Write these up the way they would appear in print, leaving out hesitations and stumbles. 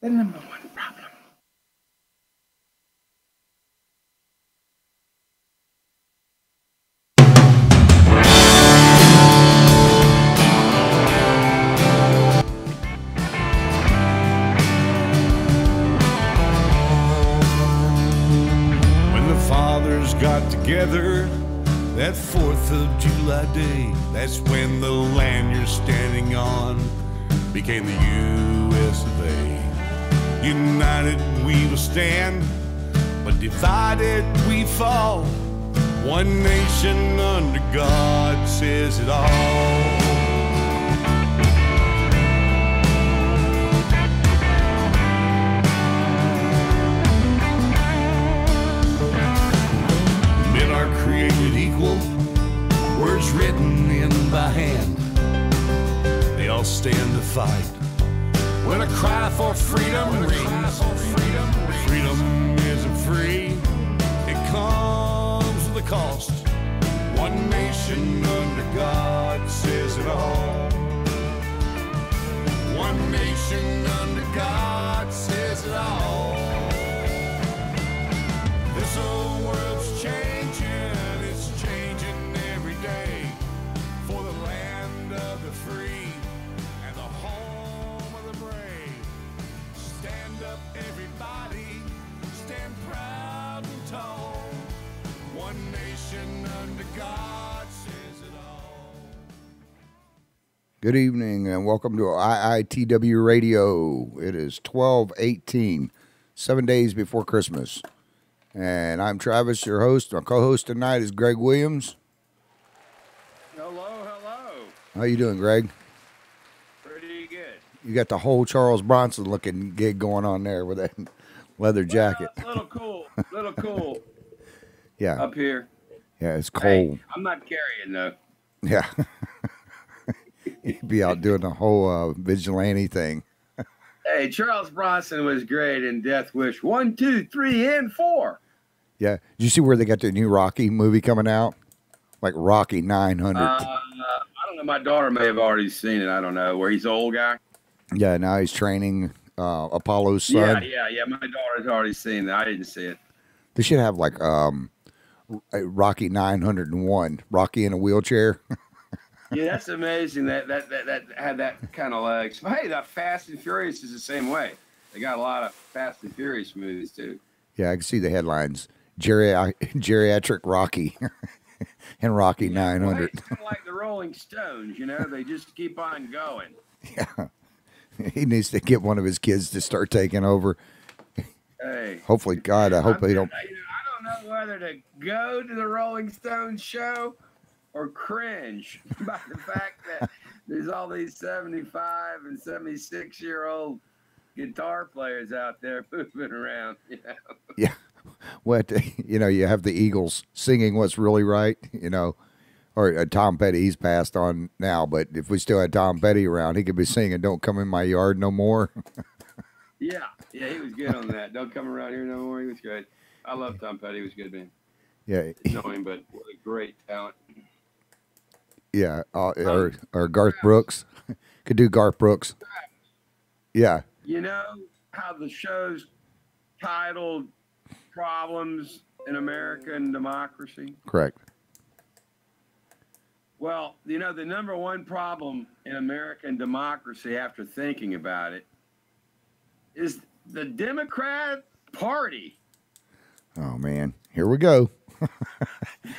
The number one problem. When the fathers got together that 4th of July day, that's when the land you're standing on became the U.S. of A. United we will stand, but divided we fall. One nation under God says it all. Men are created equal, words written in by hand. They all stand to fight when a cry for freedom rings. Freedom isn't free, it comes with a cost. One nation under God says it all. One nation under God says it all. This whole world's changing, it's changing every day for the land of the free and the home of the brave. Stand up, everybody, stand proud and tall. One nation under God says it all. Good evening and welcome to IITW Radio. It is 12/18, 7 days before Christmas. And I'm Travis, your host. My co-host tonight is Gregg Williams. Hello. How you doing, Gregg? Pretty good. You got the whole Charles Bronson looking gig going on there with that leather jacket. Well, it's a little cool Yeah. up here. Yeah, it's cold. Hey, I'm not carrying though. Yeah. You'd be out doing the whole vigilante thing. Hey, Charles Bronson was great in Death Wish 1, 2, 3, and 4. Yeah. Did you see where they got the new Rocky movie coming out? Like Rocky 900. I don't know. My daughter may have already seen it. I don't know. Where he's the old guy. Yeah, now he's training Apollo's son. Yeah. My daughter's already seen it. I didn't see it. They should have like a Rocky 901, Rocky in a wheelchair. Yeah, that's amazing that had that kind of legs. But hey, that Fast and Furious is the same way. They got a lot of Fast and Furious movies too. Yeah, I can see the headlines. Geriatric Rocky and Rocky 900. Well, hey, it's kind of like the Rolling Stones, you know, they just keep on going. Yeah. He needs to get one of his kids to start taking over. Hey. Hopefully, God, I hope they don't. I don't know whether to go to the Rolling Stones show or cringe by the fact that there's all these 75 and 76-year-old guitar players out there moving around. You know? Yeah. What, you have the Eagles singing What's Really Right, or Tom Petty, he's passed on now, but if we still had Tom Petty around, he could be singing Don't Come in My Yard No More. Yeah, he was good on that. Don't come around here no more. He was great. I love Tom Petty. He was good, man. Yeah. Know him, but what a great talent. Yeah, or Garth Brooks. Could do Garth Brooks. Yeah. You know how the show's titled Problems in American Democracy? Correct. Well, the number one problem in American democracy, after thinking about it, is the Democrat Party. Oh, man. Here we go.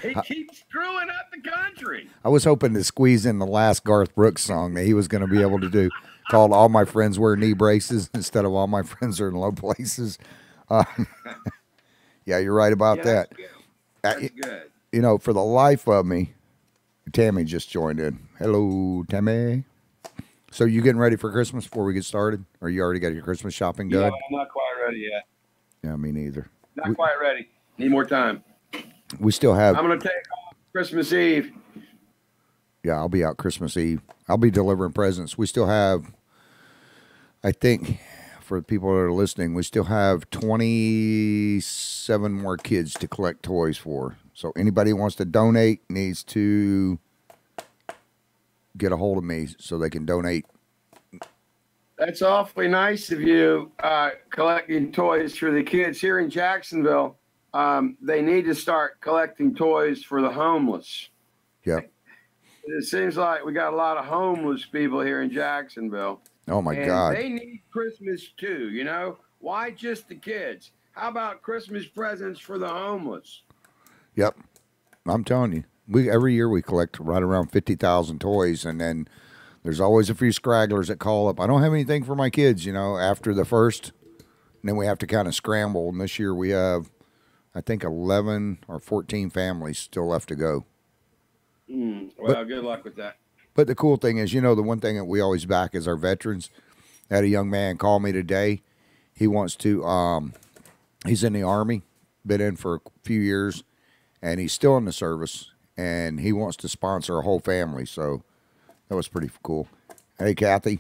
He keeps screwing up the country. I was hoping to squeeze in the last Garth Brooks song that he was going to be able to do, called All My Friends Wear Knee Braces instead of All My Friends Are in Low Places. Yeah, you're right about that. That's good. For the life of me, Tammy just joined in. Hello, Tammy. So you getting ready for Christmas before we get started? Or you already got your Christmas shopping done? Yeah, I'm not quite ready yet. Yeah, me neither. Not quite ready. Need more time. We still have... I'm going to take off Christmas Eve. Yeah, I'll be out Christmas Eve. I'll be delivering presents. We still have, I think, for the people that are listening, we still have 27 more kids to collect toys for. So anybody who wants to donate needs to get a hold of me so they can donate That's awfully nice of you, collecting toys for the kids here in Jacksonville. They need to start collecting toys for the homeless. Yep. It seems like we got a lot of homeless people here in Jacksonville. Oh my And God. they need Christmas too, you know? Why just the kids? How about Christmas presents for the homeless? Yep. I'm telling you, every year we collect right around 50,000 toys, and then there's always a few scragglers that call up. I don't have anything for my kids, you know, after the first, and then we have to kind of scramble. And this year we have, I think, 11 or 14 families still left to go. Well, good luck with that. But the cool thing is, you know, the one thing that we always back is our veterans. I had a young man call me today. He wants to, he's in the Army, been in for a few years, and he's still in the service, and he wants to sponsor a whole family. So that was pretty cool. Hey, Kathy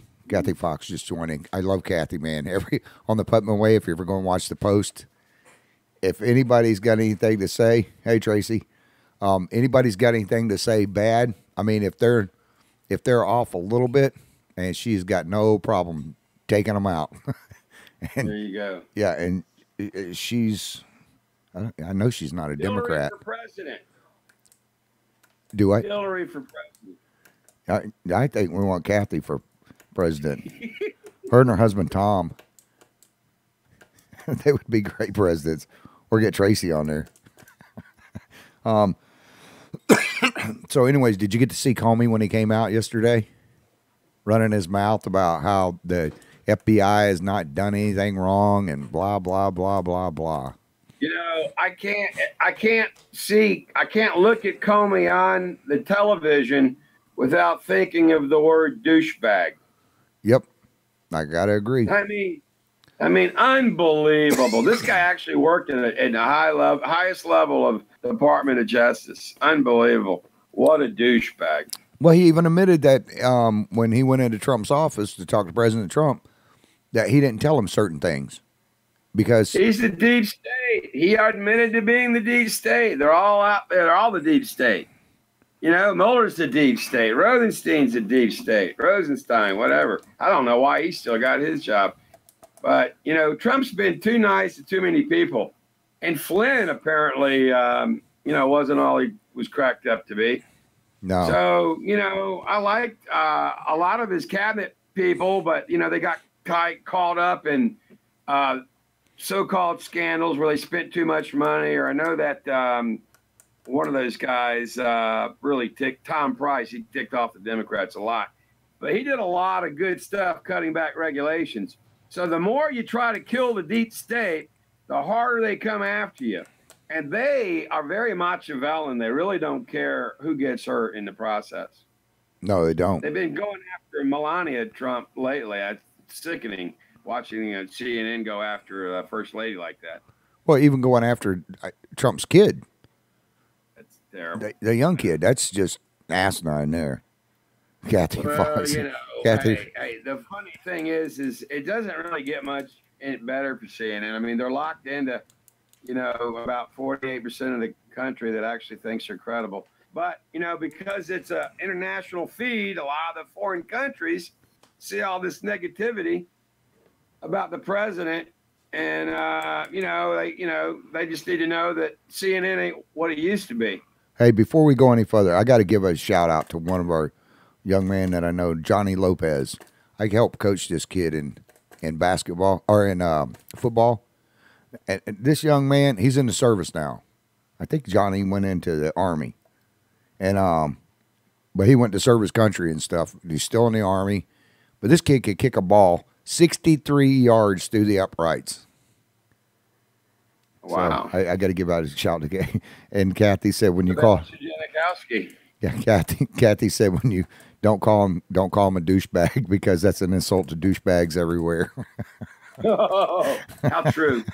Fox just joining. I love Kathy, man. On the Putman Way, if you're ever going to watch the post, if anybody's got anything to say, hey, Tracy, anybody's got anything to say bad, I mean, if they're off a little bit, and she's got no problem taking them out. And, there you go. Yeah, and she's, I know she's not a Democrat. Hillary for president. Do I? Hillary for president. I think we want Kathy for president. Her and her husband, Tom. They would be great presidents. Or get Tracy on there. So anyways, did you get to see Comey when he came out yesterday? Running his mouth about how the FBI has not done anything wrong and blah, blah, blah, blah, blah. You know, I can't look at Comey on the television without thinking of the word douchebag. Yep. I got to agree. I mean, unbelievable. This guy actually worked in the highest level of the Department of Justice. Unbelievable. What a douchebag. Well, he even admitted that when he went into Trump's office to talk to President Trump, that he didn't tell him certain things because he's the deep state. He admitted to being the deep state. They're all out there. They're all the deep state. You know, Mueller's the deep state. Rosenstein's the deep state. Rosenstein, whatever. I don't know why he still got his job. But, you know, Trump's been too nice to too many people. And Flynn apparently, you know, wasn't all he was cracked up to be. No. So, you know, I liked a lot of his cabinet people, but, you know, they got caught up in so-called scandals where they spent too much money. Or I know that one of those guys really Tom Price, he ticked off the Democrats a lot. But he did a lot of good stuff cutting back regulations. So the more you try to kill the deep state, the harder they come after you. And they are very Machiavellian. They really don't care who gets hurt in the process. No, they don't. They've been going after Melania Trump lately. It's sickening watching CNN go after a first lady like that. Well, even going after Trump's kid. That's terrible. The young kid. That's just asinine there. Kathy Fox. You know, Kathy. hey, the funny thing is it doesn't really get much better for CNN. I mean, they're locked into, you know, about 48% of the country that actually thinks they're credible. But, you know, because it's an international feed, a lot of the foreign countries see all this negativity about the president. And, they just need to know that CNN ain't what it used to be. Hey, before we go any further, I got to give a shout out to one of our young men that I know, Johnny Lopez. I helped coach this kid in basketball or in football. And this young man, he's in the service now. I think Johnny went into the Army. And but he went to serve his country and stuff. He's still in the Army. But this kid could kick a ball 63 yards through the uprights. Wow. So I got to give out a shout to and Kathy said when you call Yeah, Kathy said when you don't call him a douchebag because that's an insult to douchebags everywhere. Oh, how true.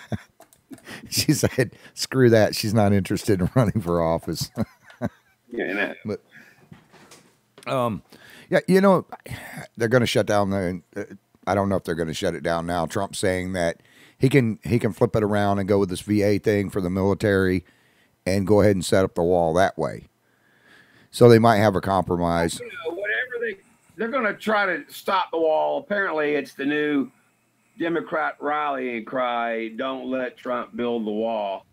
She said, screw that. She's not interested in running for office. Yeah, but yeah, you know, they're going to shut down I don't know if they're going to shut it down now. Trump's saying that he can flip it around and go with this VA thing for the military and go ahead and set up the wall that way. So they might have a compromise. You know, they're going to try to stop the wall. Apparently, it's the new Democrat rallying cry: "Don't let Trump build the wall."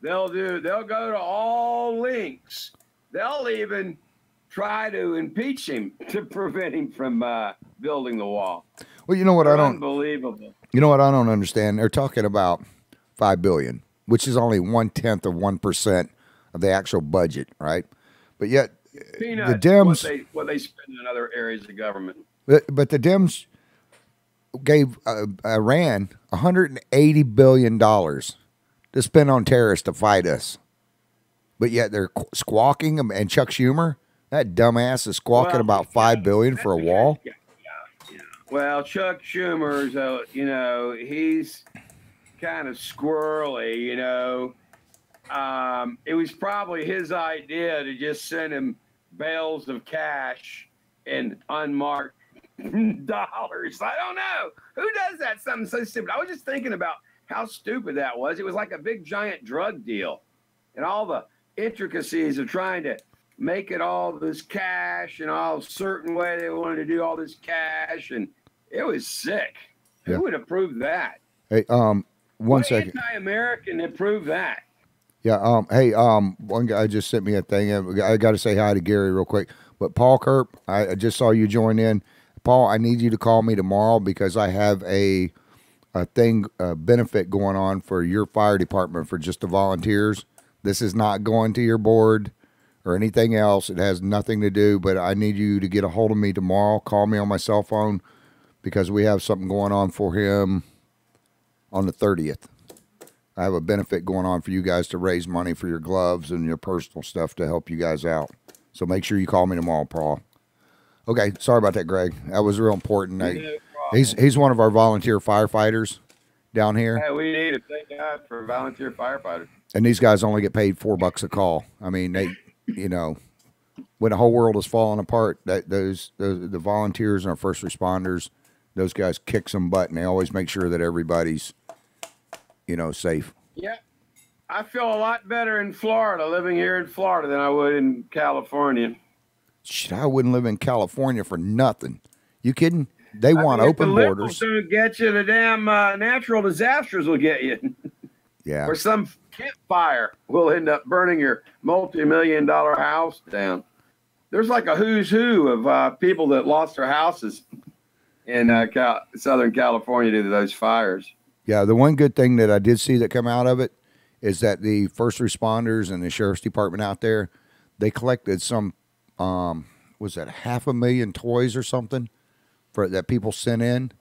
They'll go to all lengths. They'll even try to impeach him to prevent him from building the wall. Well, you know what, unbelievable. You know what I don't understand? They're talking about $5 billion, which is only 1/10 of 1% of the actual budget, right? But yet, Peanuts, the Dems, what they spend in other areas of government. But the Dems gave Iran $180 billion to spend on terrorists to fight us. But yet they're squawking, and Chuck Schumer, that dumbass, is squawking about $5 billion for a wall. Yeah. Well, Chuck Schumer's, he's kind of squirrely, It was probably his idea to just send him bales of cash and unmarked dollars. I don't know. Who does that? Something so stupid. I was just thinking about how stupid that was. It was like a big giant drug deal, and all the intricacies of trying to make it all this cash and all certain way they wanted to do all this cash, and it was sick. Yeah. Who would approve that? Hey, one second. Anti-American approved that. Yeah. Hey, one guy just sent me a thing. I got to say hi to Gary real quick. But Paul Kerp, I just saw you join in. Paul, I need you to call me tomorrow because I have a benefit going on for your fire department for just the volunteers. This is not going to your board or anything else. It has nothing to do, but I need you to get a hold of me tomorrow. Call me on my cell phone because we have something going on for him on the 30th. I have a benefit going on for you guys to raise money for your gloves and your personal stuff to help you guys out. So make sure you call me tomorrow, Paul. Okay, sorry about that, Greg. That was real important. He's one of our volunteer firefighters down here. Yeah, we need to thank God for volunteer firefighters. And these guys only get paid $4 a call. I mean, they, when the whole world is falling apart, the volunteers and our first responders, those guys kick some butt, and they always make sure that everybody's, safe. Yeah. I feel a lot better in Florida, living here in Florida, than I would in California. Shit, I wouldn't live in California for nothing. You kidding? They want open borders. Don't get you. The damn natural disasters will get you. Yeah. Or some campfire will end up burning your multi-million-dollar house down. There's like a who's who of people that lost their houses in Southern California due to those fires. Yeah, the one good thing that I did see that come out of it is that the first responders and the sheriff's department out there, they collected some, was that 500,000 toys or something that people sent in,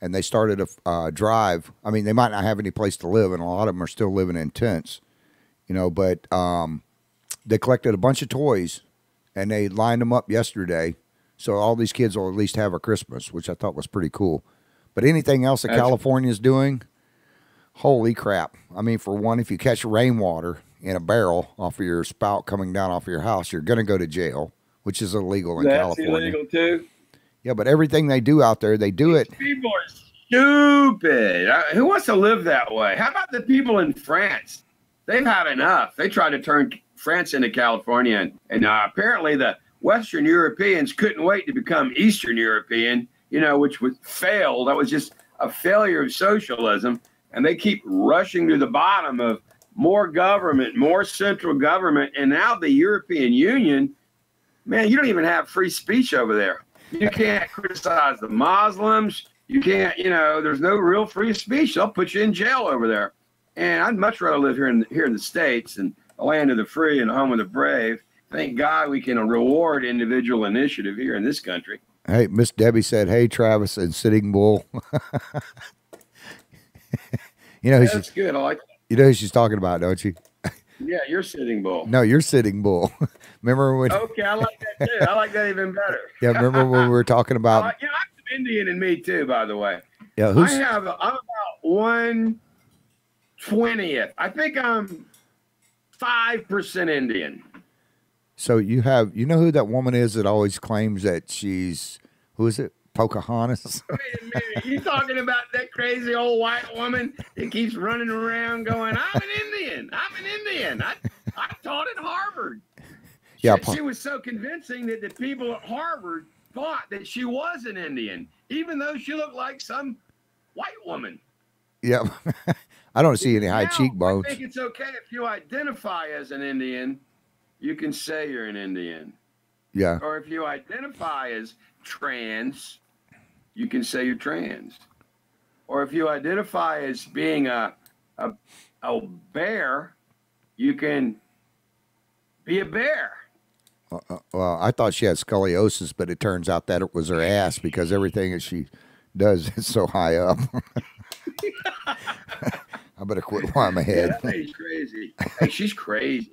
and they started a drive. I mean, they might not have any place to live, and a lot of them are still living in tents, but they collected a bunch of toys, and they lined them up yesterday, so all these kids will at least have a Christmas, which I thought was pretty cool. But anything else that California is doing, holy crap. I mean, for one, if you catch rainwater in a barrel off of your spout coming down off of your house, you're going to go to jail, which is illegal in California. That's illegal too? Yeah, but everything they do out there, they do it. People are stupid. Who wants to live that way? How about the people in France? They've had enough. They tried to turn France into California, and apparently the Western Europeans couldn't wait to become Eastern European, which was failed. That was just a failure of socialism. And they keep rushing to the bottom of more government, more central government. And now the European Union, man, you don't even have free speech over there. You can't criticize the Muslims. You can't, there's no real free speech. They'll put you in jail over there. And I'd much rather live here in the States and the land of the free and the home of the brave. Thank God we can reward individual initiative here in this country. Hey, Miss Debbie said, "Hey, Travis," and Sitting Bull. That's good. I like that. You know who she's talking about, don't you? Yeah, you're Sitting Bull. No, you're Sitting Bull. Remember when? Okay, I like that too. I like that even better. Yeah, remember when we were talking about? I'm some Indian in me too, by the way. Yeah, I'm about 1/20th. I think I'm 5% Indian. So you know who that woman is that always claims that she's, who is it? Pocahontas? Wait a minute. You talking about that crazy old white woman that keeps running around going, I'm an Indian. I'm an Indian. I taught at Harvard. Yeah, She was so convincing that the people at Harvard thought that she was an Indian, even though she looked like some white woman. Yeah. I don't see any high Now, cheekbones. I think it's okay if you identify as an Indian, you can say you're an Indian. Yeah. Or if you identify as trans, you can say you're trans. Or if you identify as being a bear, you can be a bear. Well, I thought she had scoliosis, but it turns out that it was her ass because everything that she does is so high up. I better quit while I'm ahead. Yeah, that lady's crazy. Hey, she's crazy.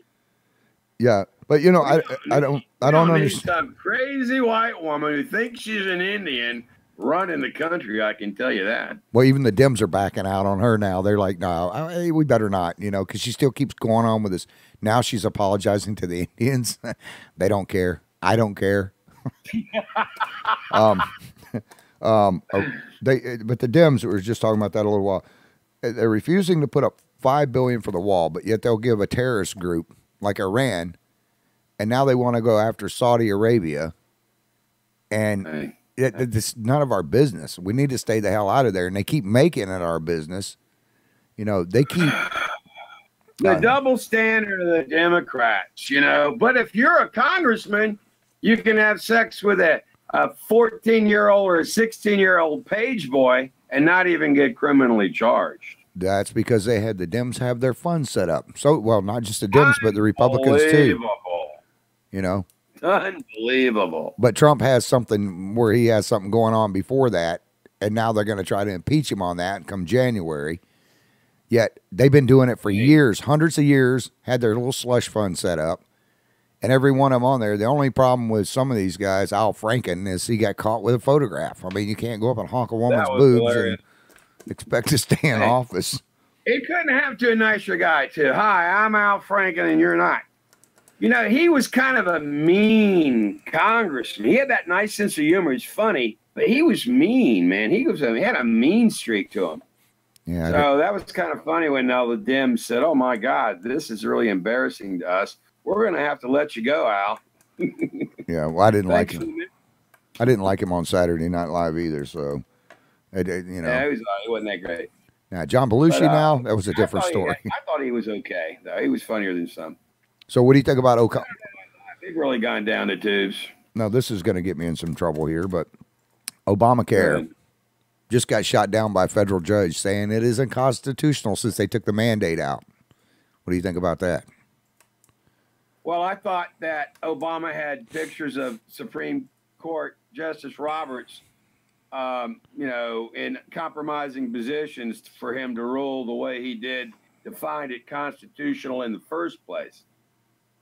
Yeah, but you know, I don't understand. Some crazy white woman who thinks she's an Indian running the country. I can tell you that. Well, even the Dems are backing out on her now. They're like, no, we better not, you know, because she still keeps going on with this. Now she's apologizing to the Indians. They don't care. I don't care. But the Dems, we were just talking about that a little while. They're refusing to put up $5 billion for the wall, but yet they'll give a terrorist group like Iran, and now they want to go after Saudi Arabia, and it's none of our business. We need to stay the hell out of there, and they keep making it our business. You know, they keep the double standard of the Democrats. You know, but if you're a congressman, you can have sex with a 14-year-old or a 16-year-old page boy and not even get criminally charged. That's because the Dems have their funds set up. So, well, not just the Dems, but the Republicans too. You know, unbelievable. But Trump has something where he has something going on before that, and now they're going to try to impeach him on that come January. Yet they've been doing it for years, hundreds of years, had their little slush fund set up, and every one of them on there. The only problem with some of these guys, Al Franken, is he got caught with a photograph. I mean, you can't go up and honk a woman's boobs hilarious. And expect to stay in office. He couldn't have to a nicer guy, too. Hi, I'm Al Franken, and you're not. You know, he was kind of a mean congressman. He had that nice sense of humor. He's funny, but he was mean, man. He had a mean streak to him. Yeah. So that was kind of funny when all the Dems said, "Oh my God, this is really embarrassing to us. We're going to have to let you go, Al." Yeah, well, I didn't like him. I didn't like him on Saturday Night Live either. So, you know, yeah, he wasn't that great. Now, John Belushi, now that was a different story. I thought he was okay, though. He was funnier than some. So, what do you think about O'Connor? They've really gone down the tubes. Now, this is going to get me in some trouble here, but Obamacare just got shot down by a federal judge saying it is unconstitutional since they took the mandate out. What do you think about that? Well, I thought that Obama had pictures of Supreme Court Justice Roberts, you know, in compromising positions for him to rule the way he did to find it constitutional in the first place.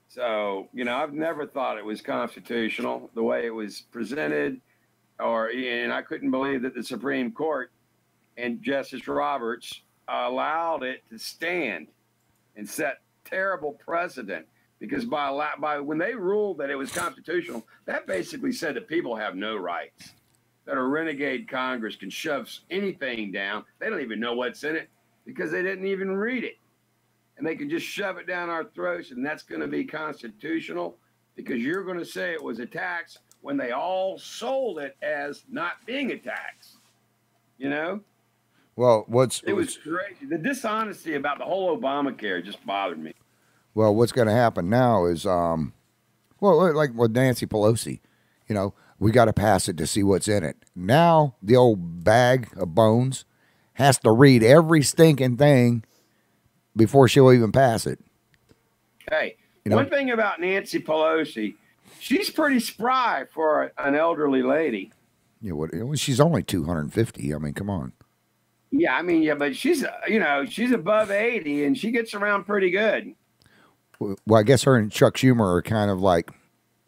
So, you know, I've never thought it was constitutional the way it was presented, and I couldn't believe that the Supreme Court and Justice Roberts allowed it to stand and set terrible precedent. Because by when they ruled that it was constitutional, that basically said that people have no rights. That a renegade Congress can shove anything down. They don't even know what's in it because they didn't even read it. And they can just shove it down our throats, and that's going to be constitutional because you're going to say it was a tax when they all sold it as not being a tax. You know? Well, it was crazy. The dishonesty about the whole Obamacare just bothered me. Well, what's going to happen now is, well, like with Nancy Pelosi, you know, we got to pass it to see what's in it. Now, the old bag of bones has to read every stinking thing before she'll even pass it. Hey, one thing about Nancy Pelosi, she's pretty spry for an elderly lady. Yeah, she's only 250. I mean, come on. Yeah, I mean, yeah, but she's, you know, she's above 80 and she gets around pretty good. Well, I guess her and Chuck Schumer are kind of like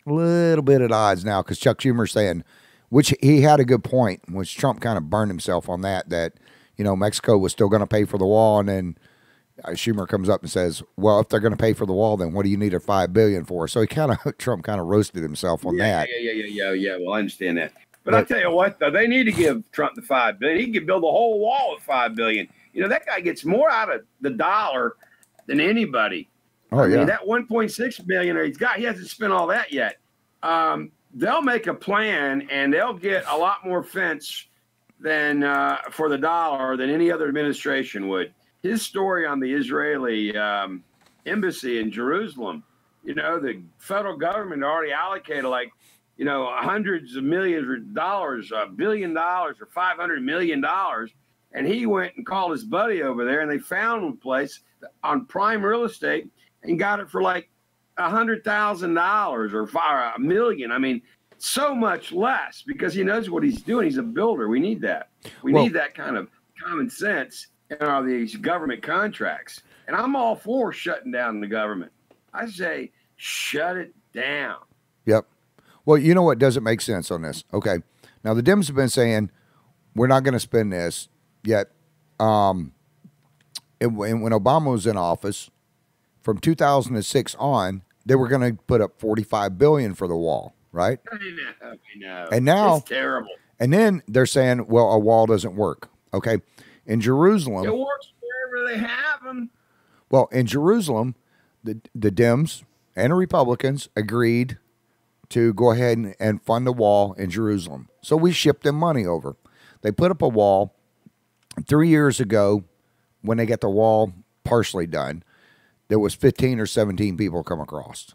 a little bit at odds now because Chuck Schumer's saying, which he had a good point, which Trump kind of burned himself on that, you know, Mexico was still going to pay for the wall. And then Schumer comes up and says, well, if they're going to pay for the wall, then what do you need a $5 billion for? So Trump kind of roasted himself on that. Yeah. Well, I understand that. But I'll tell you what, though, they need to give Trump the $5 billion. He could build a whole wall with $5 billion. You know, that guy gets more out of the dollar than anybody. Oh, yeah. I mean, that $1.6 billion he hasn't spent all that yet. they'll make a plan and they'll get a lot more fence than for the dollar than any other administration would. His story on the Israeli embassy in Jerusalem, you know, the federal government already allocated like, you know, hundreds of millions of dollars, $1 billion or $500 million. And he went and called his buddy over there and they found a place on prime real estate and got it for like $100,000 or $1 million. I mean, so much less because he knows what he's doing. He's a builder. We need that. We need that kind of common sense in all these government contracts. And I'm all for shutting down the government. I say, shut it down. Yep. Well, you know what doesn't make sense on this? Okay. Now, the Dems have been saying, we're not going to spend this, yet when Obama was in office, from 2006 on, they were going to put up $45 billion for the wall, right? I know. And now, it's terrible. And then they're saying, well, a wall doesn't work. Okay. In Jerusalem. It works wherever they have them. Well, in Jerusalem, the Dems and the Republicans agreed to go ahead and fund a wall in Jerusalem. So we shipped them money over. They put up a wall 3 years ago when they got the wall partially done. There was 15 or 17 people come across.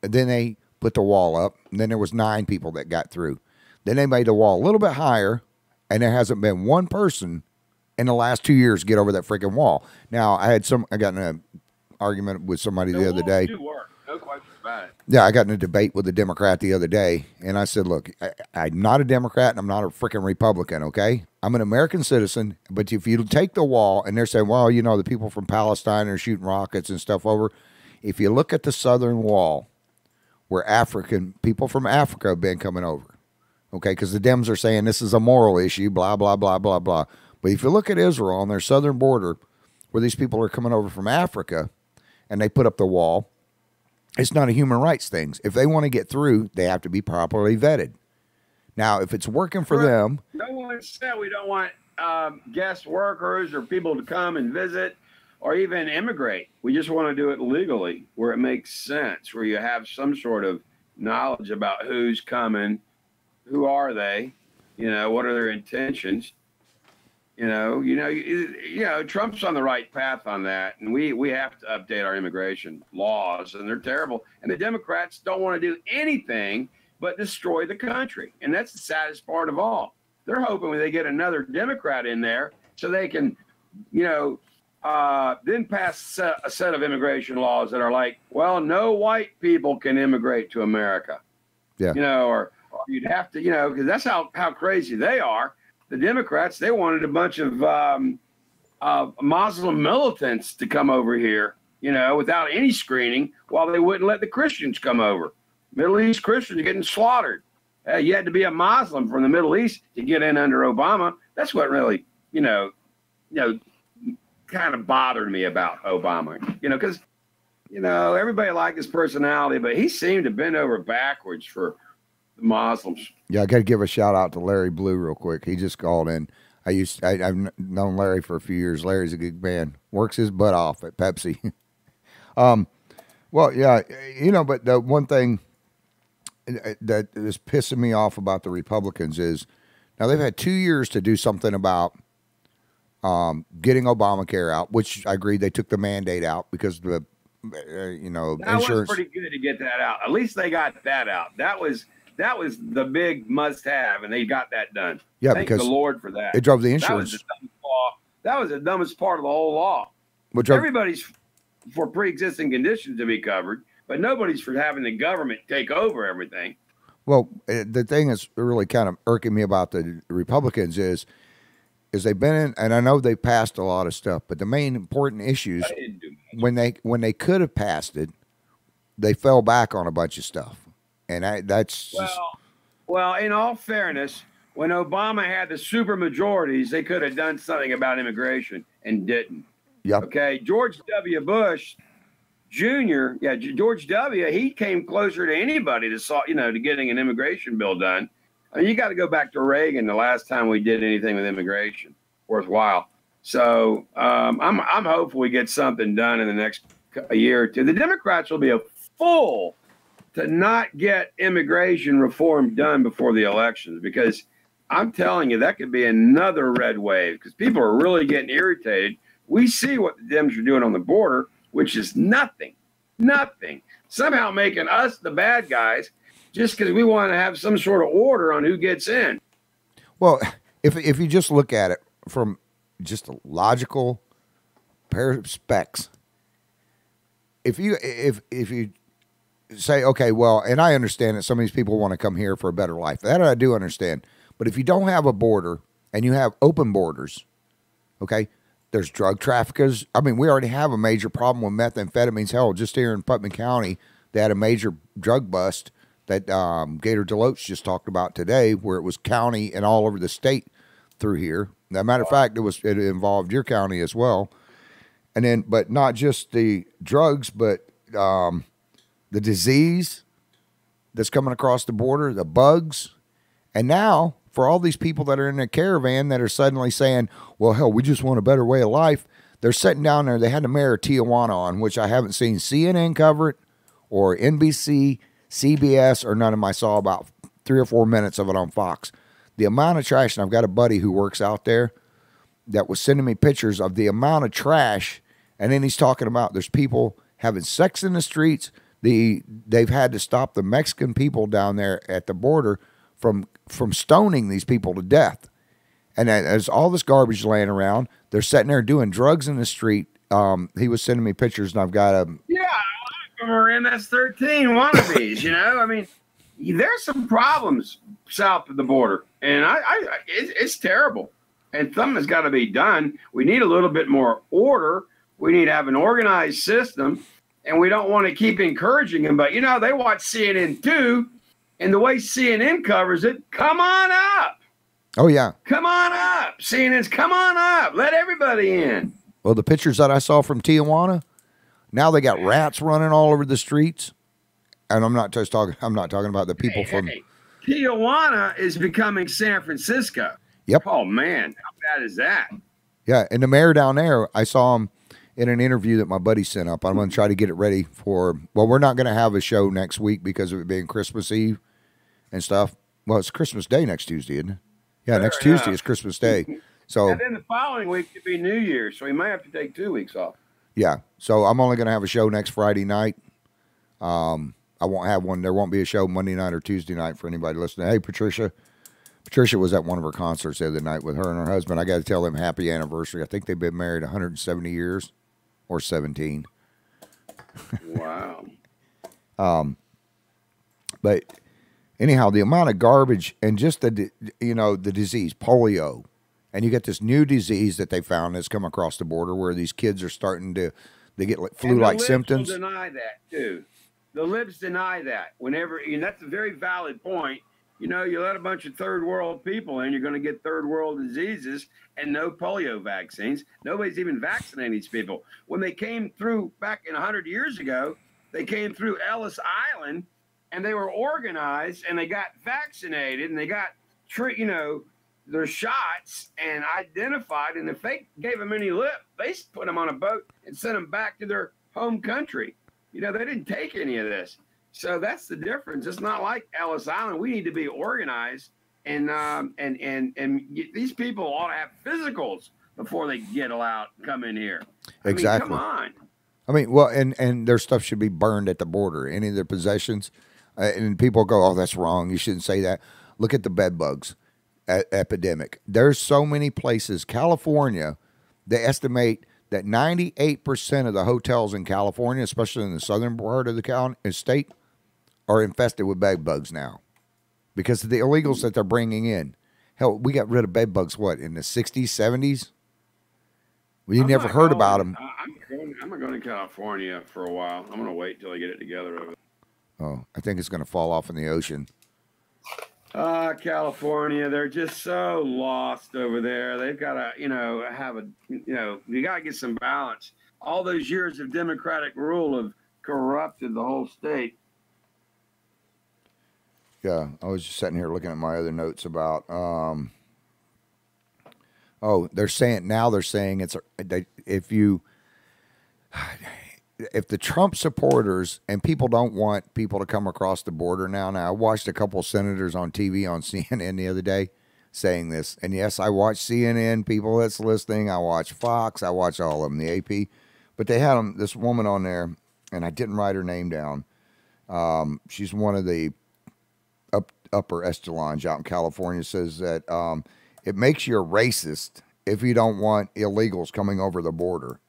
And then they put the wall up, and then there was 9 people that got through. Then they made the wall a little bit higher, and there hasn't been one person in the last 2 years get over that freaking wall. Now, I got in an argument with somebody the other day. Do work. No question about it. Yeah, I got in a debate with a Democrat the other day, and I said, look, I'm not a Democrat, and I'm not a freaking Republican, okay? I'm an American citizen, but if you take the wall, and they're saying, well, you know, the people from Palestine are shooting rockets and stuff over. If you look at the southern wall, where people from Africa have been coming over, okay, because the Dems are saying this is a moral issue, blah, blah, blah, blah, blah. But if you look at Israel on their southern border, where these people are coming over from Africa, and they put up the wall, it's not a human rights thing. If they want to get through, they have to be properly vetted. Now, if it's working for them. No one said we don't want guest workers or people to come and visit or even immigrate. We just want to do it legally where it makes sense, where you have some sort of knowledge about who's coming, who are they, you know, what are their intentions. You know, Trump's on the right path on that, and we have to update our immigration laws, and they're terrible. And the Democrats don't want to do anything but destroy the country, and that's the saddest part of all. They're hoping when they get another Democrat in there, so they can, you know, then pass a set of immigration laws that are like, well, no white people can immigrate to America. Yeah. You know, or you'd have to, you know, because that's how crazy they are. The Democrats, they wanted a bunch of Muslim militants to come over here, you know, without any screening, while they wouldn't let the Christians come over. Middle East Christians are getting slaughtered. You had to be a Muslim from the Middle East to get in under Obama. That's what really, you know, kind of bothered me about Obama, you know, because, you know, everybody liked his personality, but he seemed to bend over backwards for the Muslims. Yeah, I got to give a shout out to Larry Blue real quick. He just called in. I've known Larry for a few years. Larry's a good man. Works his butt off at Pepsi. Well, yeah, you know, but the one thing that is pissing me off about the Republicans is now they've had 2 years to do something about getting Obamacare out, which I agree they took the mandate out because the you know, that insurance was pretty good to get that out. At least they got that out. That was the big must-have, and they got that done. Yeah, Thank because the Lord for that. It drove the insurance. That was the dumbest part of the whole law. Everybody's for pre-existing conditions to be covered, but nobody's for having the government take over everything. Well, the thing that's really kind of irking me about the Republicans is they've been in, and I know they passed a lot of stuff, but the main important issues when they could have passed it, they fell back on a bunch of stuff. And that's well, in all fairness, when Obama had the super majorities, they could have done something about immigration and didn't. Yep. Okay. George W. Bush Jr., George W., he came closer to anybody to getting an immigration bill done. I mean, you got to go back to Reagan the last time we did anything with immigration worthwhile. So I'm hopeful we get something done in the next year or two. The Democrats will be a full to not get immigration reform done before the elections, because I'm telling you, that could be another red wave, because people are really getting irritated. We see what the Dems are doing on the border, which is nothing, somehow making us the bad guys just because we want to have some sort of order on who gets in. Well, if you just look at it from just a logical pair of specs, if you say, okay, well, and I understand that some of these people want to come here for a better life. That I do understand. But if you don't have a border and you have open borders, okay, there's drug traffickers. I mean, we already have a major problem with methamphetamines. Hell, just here in Putnam County, they had a major drug bust that Gator Deloach just talked about today, where it was county and all over the state through here. As a matter of fact, it involved your county as well. And then, but not just the drugs, but the disease that's coming across the border, the bugs. And now, for all these people that are in a caravan that are suddenly saying, well, hell, we just want a better way of life, they're sitting down there. They had the mayor of Tijuana on, which I haven't seen CNN cover it, or NBC, CBS, or none of them. I saw about 3 or 4 minutes of it on Fox. The amount of trash, and I've got a buddy who works out there that was sending me pictures of the amount of trash, and then he's talking about there's people having sex in the streets. They've had to stop the Mexican people down there at the border from stoning these people to death. And there's all this garbage laying around. They're sitting there doing drugs in the street. He was sending me pictures, and I've got a... Yeah, a lot of them are MS-13 wannabes, you know? I mean, there's some problems south of the border, and it's terrible. And something's got to be done. We need a little bit more order. We need to have an organized system, and we don't want to keep encouraging them. But, you know, they watch CNN too, and the way CNN covers it, come on up. Oh, yeah. Come on up. CNN's come on up. Let everybody in. Well, the pictures that I saw from Tijuana, now they got rats running all over the streets. And I'm not talking about the people from... Tijuana is becoming San Francisco. Yep. Oh, man. How bad is that? Yeah, and the mayor down there, I saw him in an interview that my buddy sent up. I'm going to try to get it ready for... Well, we're not going to have a show next week because of it being Christmas Eve and stuff. Well, it's Christmas Day next Tuesday, isn't it? Yeah, next Tuesday is Christmas Day. So, and then the following week could be New Year's, so we might have to take 2 weeks off. Yeah, so I'm only going to have a show next Friday night. I won't have one. There won't be a show Monday night or Tuesday night for anybody listening. Hey, Patricia. Patricia was at one of her concerts the other night with her and her husband. I got to tell them happy anniversary. I think they've been married 170 years or 17. Wow. But anyhow, the amount of garbage and just the disease, polio, and you get this new disease that they found that's come across the border where these kids are starting to, they get like flu-like symptoms. The libs will deny that too. The libs deny that whenever, and that's a very valid point. You know, you let a bunch of third world people in, you're going to get third world diseases and no polio vaccines. Nobody's even vaccinating these people. When they came through back in 100 years ago, they came through Ellis Island and they were organized and they got vaccinated and they got, their shots and identified. And if they gave them any lip, they put them on a boat and sent them back to their home country. You know, they didn't take any of this. So that's the difference. It's not like Ellis Island. We need to be organized, and these people ought to have physicals before they get allowed to come in here. Exactly. Come on. I mean, well, and their stuff should be burned at the border. Any of their possessions, and people go, "Oh, that's wrong. You shouldn't say that." Look at the bed bugs epidemic. There's so many places. California, they estimate that 98% of the hotels in California, especially in the southern part of the state, are infested with bed bugs now because of the illegals that they're bringing in. Hell, we got rid of bed bugs, in the 60s, 70s? We never heard about them. I'm not going to California for a while. I'm going to wait till I get it together over there. Oh, I think it's going to fall off in the ocean. California, they're just so lost over there. They've got to, you got to get some balance. All those years of Democratic rule have corrupted the whole state. Yeah, I was just sitting here looking at my other notes about, they're saying it's, if the Trump supporters and people don't want people to come across the border now. Now, I watched a couple of senators on TV on CNN the other day saying this. And yes, I watch CNN, people that's listening. I watch Fox. I watch all of them, the AP. But they had this woman on there, and I didn't write her name down. She's one of the upper echelons out in California, says that it makes you a racist if you don't want illegals coming over the border.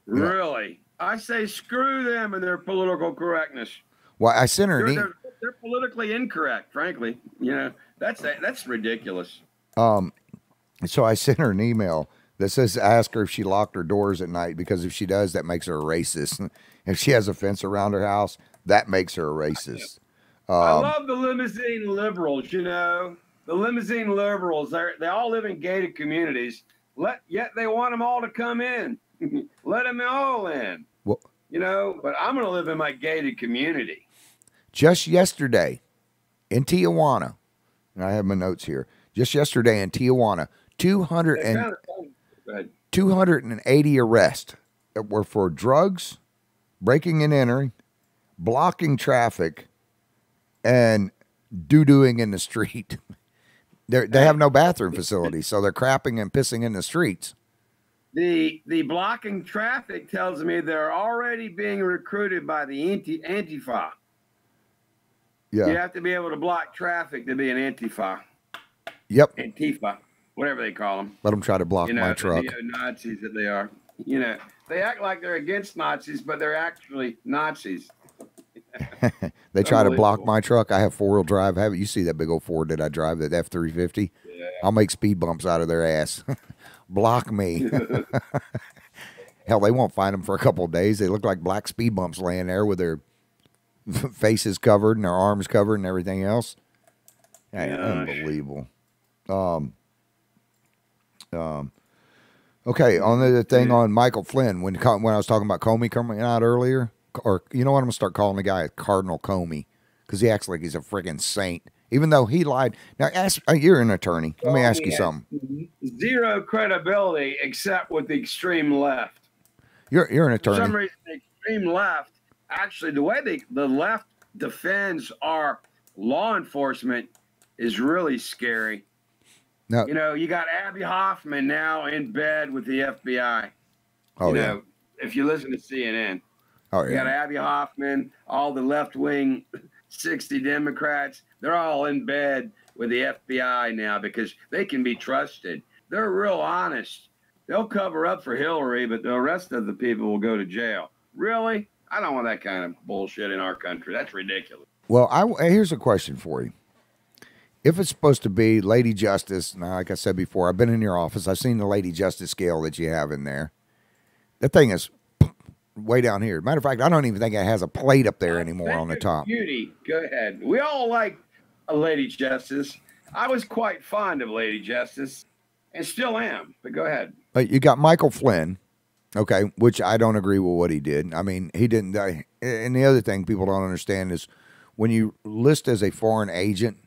Really? I say screw them and their political correctness. Well, I sent her they're politically incorrect, frankly. You know, that's ridiculous. So I sent her an email that says ask her if she locked her doors at night, because if she does, that makes her a racist. If she has a fence around her house, that makes her a racist. I love the limousine liberals, you know. The limousine liberals, they all live in gated communities, yet they want them all to come in. Let them all in. Well, you know, but I'm going to live in my gated community. Just yesterday in Tijuana, and I have my notes here, just yesterday in Tijuana, 280 arrests that were for drugs, breaking and entering, blocking traffic, and doo-dooing in the street. They have no bathroom facilities, so they're crapping and pissing in the streets. The blocking traffic tells me they're already being recruited by the Antifa. Yeah. You have to be able to block traffic to be an Antifa. Yep. Antifa, whatever they call them. Let them try to block my truck. The Nazis that they are. You know, they act like they're against Nazis, but they're actually Nazis. They try to block my truck. I have four-wheel drive. You see that big old Ford that I drive, that F-350? Yeah. I'll make speed bumps out of their ass. Block me. Hell, they won't find them for a couple of days. They look like black speed bumps laying there with their faces covered and their arms covered and everything else. Yeah, unbelievable. Okay, on the thing on Michael Flynn, when I was talking about Comey coming out earlier, or you know what, I'm going to start calling the guy Cardinal Comey, because he acts like he's a freaking saint, even though he lied. Now, you're an attorney. Let me ask you something. Zero credibility except with the extreme left. You're an attorney. For some reason, the extreme left, actually, the way the left defends our law enforcement is really scary. No. You know, you got Abby Hoffman now in bed with the FBI. Oh, you yeah. know, if you listen to CNN. Oh, yeah. You got Abby Hoffman, all the left-wing 60 Democrats. They're all in bed with the FBI now because they can be trusted. They're real honest. They'll cover up for Hillary, but the rest of the people will go to jail. Really? I don't want that kind of bullshit in our country. That's ridiculous. Well, here's a question for you. If it's supposed to be Lady Justice, now, like I said before, I've been in your office. I've seen the Lady Justice scale that you have in there. That thing is way down here. Matter of fact, I don't even think it has a plate up there anymore on the top. Beauty, go ahead. We all like a Lady Justice. I was quite fond of Lady Justice and still am, but go ahead. You got Michael Flynn, okay, which I don't agree with what he did. I mean, he didn't die. And the other thing people don't understand is when you list as a foreign agent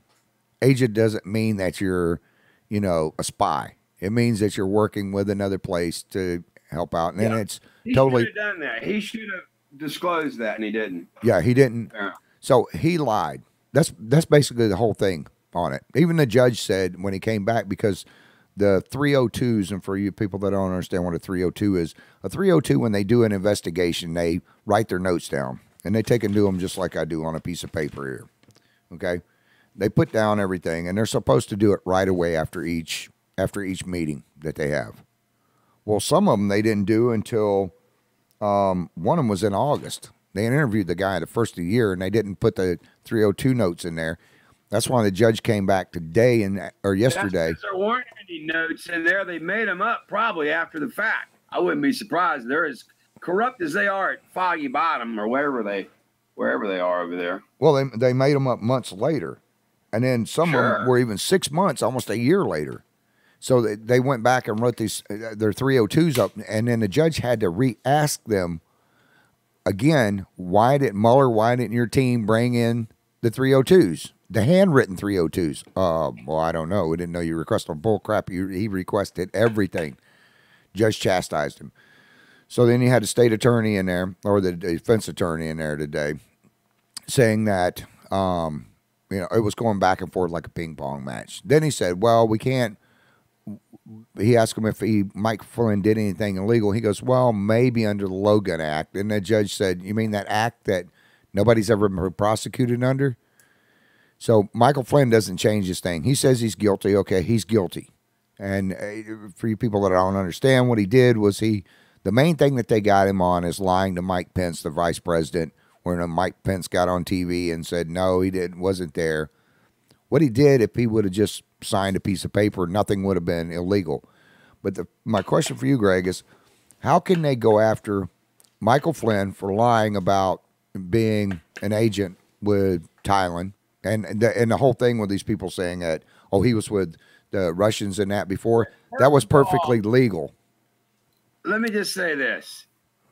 doesn't mean that you're, you know, a spy. It means that you're working with another place to help out. And then it's totally. He should have done that. He should have disclosed that, and he didn't. Yeah, he didn't. Yeah. So he lied. That's basically the whole thing on it. Even the judge said when he came back, because the 302s, and for you people that don't understand what a 302 is, a 302, when they do an investigation, they write their notes down, and they take and do them just like I do on a piece of paper here. Okay? They put down everything, and they're supposed to do it right away after each meeting that they have. Well, some of them they didn't do until one of them was in August. They interviewed the guy the first of the year, and they didn't put the 302 notes in there. That's why the judge came back today or yesterday. There weren't any notes in there. They made them up probably after the fact. I wouldn't be surprised. They're as corrupt as they are at Foggy Bottom or wherever they are over there. Well, they made them up months later. And then some of them were even 6 months, almost a year later. So they went back and wrote these their 302s up, and then the judge had to re-ask them again, why didn't your team bring in the 302s, the handwritten 302s? Well, I don't know. We didn't know you requested bull crap. He requested everything. Judge chastised him. So then you had the state attorney in there, or the defense attorney in there today, saying that it was going back and forth like a ping pong match. Then he said, "Well, we can't." He asked him if Mike Flynn did anything illegal. He goes, "Well, maybe under the Logan Act." And the judge said, "You mean that act that nobody's ever been prosecuted under?" So Michael Flynn doesn't change his thing. He says he's guilty. Okay, he's guilty. And for you people that don't understand, what he did was the main thing that they got him on is lying to Mike Pence, the vice president, when Mike Pence got on TV and said, no, he wasn't there. What he did, if he would have just signed a piece of paper, nothing would have been illegal. But my question for you, Greg, is how can they go after Michael Flynn for lying about being an agent with Thailand and the whole thing with these people saying that, oh, he was with the Russians and that before? That was perfectly legal. Let me just say this.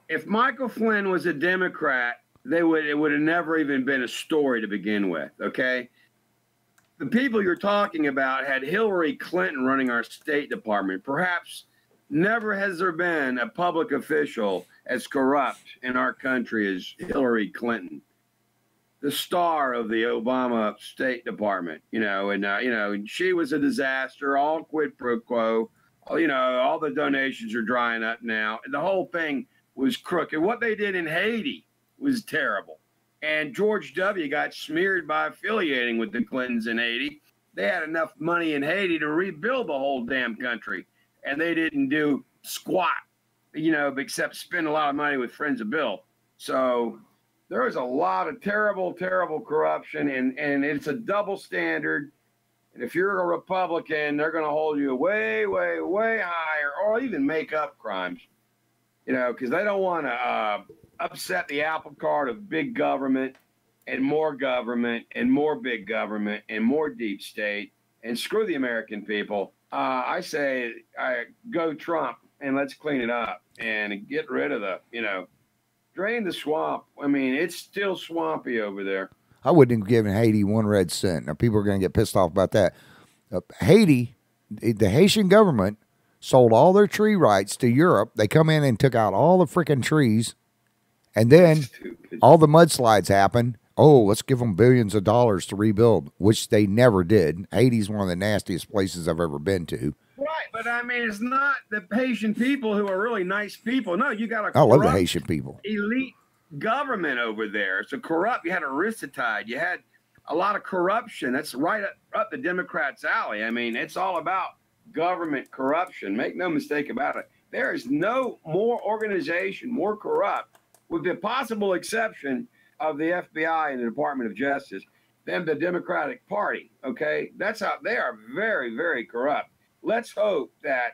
If Michael Flynn was a Democrat, it would have never even been a story to begin with, okay? The people you're talking about had Hillary Clinton running our State Department. Perhaps never has there been a public official as corrupt in our country as Hillary Clinton, the star of the Obama State Department, and she was a disaster, all quid pro quo. All the donations are drying up now. The whole thing was crooked. What they did in Haiti was terrible. And George W. got smeared by affiliating with the Clintons in Haiti. They had enough money in Haiti to rebuild the whole damn country. And they didn't do squat, except spend a lot of money with friends of Bill. So there was a lot of terrible, terrible corruption. And it's a double standard. And if you're a Republican, they're going to hold you way, way, way higher, or even make up crimes, because they don't want to upset the apple cart of big government and more big government and more deep state and screw the American people. I say, go Trump and let's clean it up and get rid of drain the swamp. I mean, it's still swampy over there. I wouldn't have given Haiti one red cent. Now, people are going to get pissed off about that. Haiti, the Haitian government sold all their tree rights to Europe. They come in and took out all the freaking trees. And then all the mudslides happen. Oh, let's give them billions of dollars to rebuild, which they never did. Haiti's one of the nastiest places I've ever been to. Right, but I mean, it's not the Haitian people who are really nice people. No, you got I love the Haitian people. Elite government over there. It's corrupt. You had Aristotide. You had a lot of corruption. That's right up the Democrats' alley. I mean, it's all about government corruption. Make no mistake about it. There is no more organization more corrupt, with the possible exception of the FBI and the Department of Justice, than the Democratic Party. Okay, that's how they are. Very, very corrupt. Let's hope that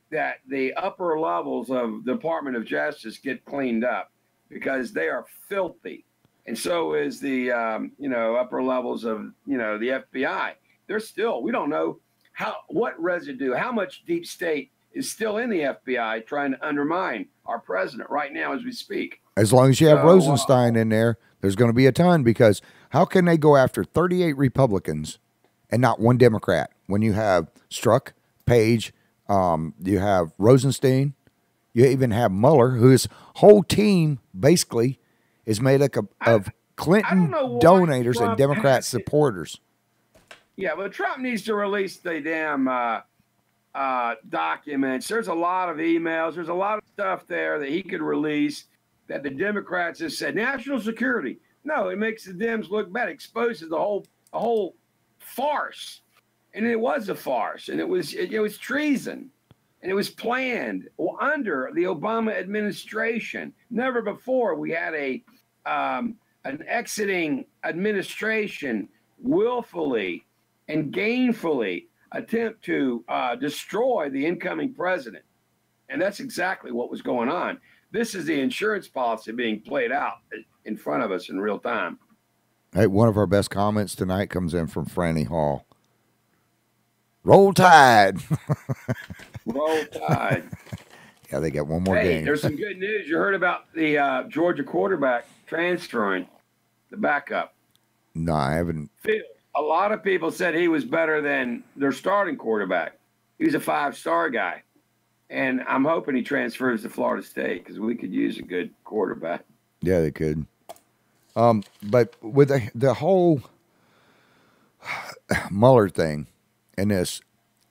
the upper levels of the Department of Justice get cleaned up, because they are filthy, and so is the upper levels of the FBI. They're still, we don't know what residue, how much deep state is still in the FBI trying to undermine our president right now as we speak. As long as you have Rosenstein in there, there's going to be a ton, because how can they go after 38 Republicans and not one Democrat when you have Strzok, Page, you have Rosenstein, you even have Mueller, whose whole team basically is made up of Clinton donators and Democrat supporters. Yeah, but Trump needs to release the damn documents. There's a lot of emails. There's a lot of stuff there that he could release that the Democrats have said. National security. No, it makes the Dems look bad. It exposes the whole farce. And it was a farce. And it was treason. And it was planned under the Obama administration. Never before we had an exiting administration willfully and gainfully attempt to destroy the incoming president. And that's exactly what was going on. This is the insurance policy being played out in front of us in real time. Hey, one of our best comments tonight comes in from Franny Hall. Roll Tide. Roll Tide. Yeah, they got one more game. There's some good news. You heard about the Georgia quarterback transferring, the backup. No, I haven't. A lot of people said he was better than their starting quarterback. He was a 5-star guy. And I'm hoping he transfers to Florida State because we could use a good quarterback. Yeah, they could. But with the whole Mueller thing and this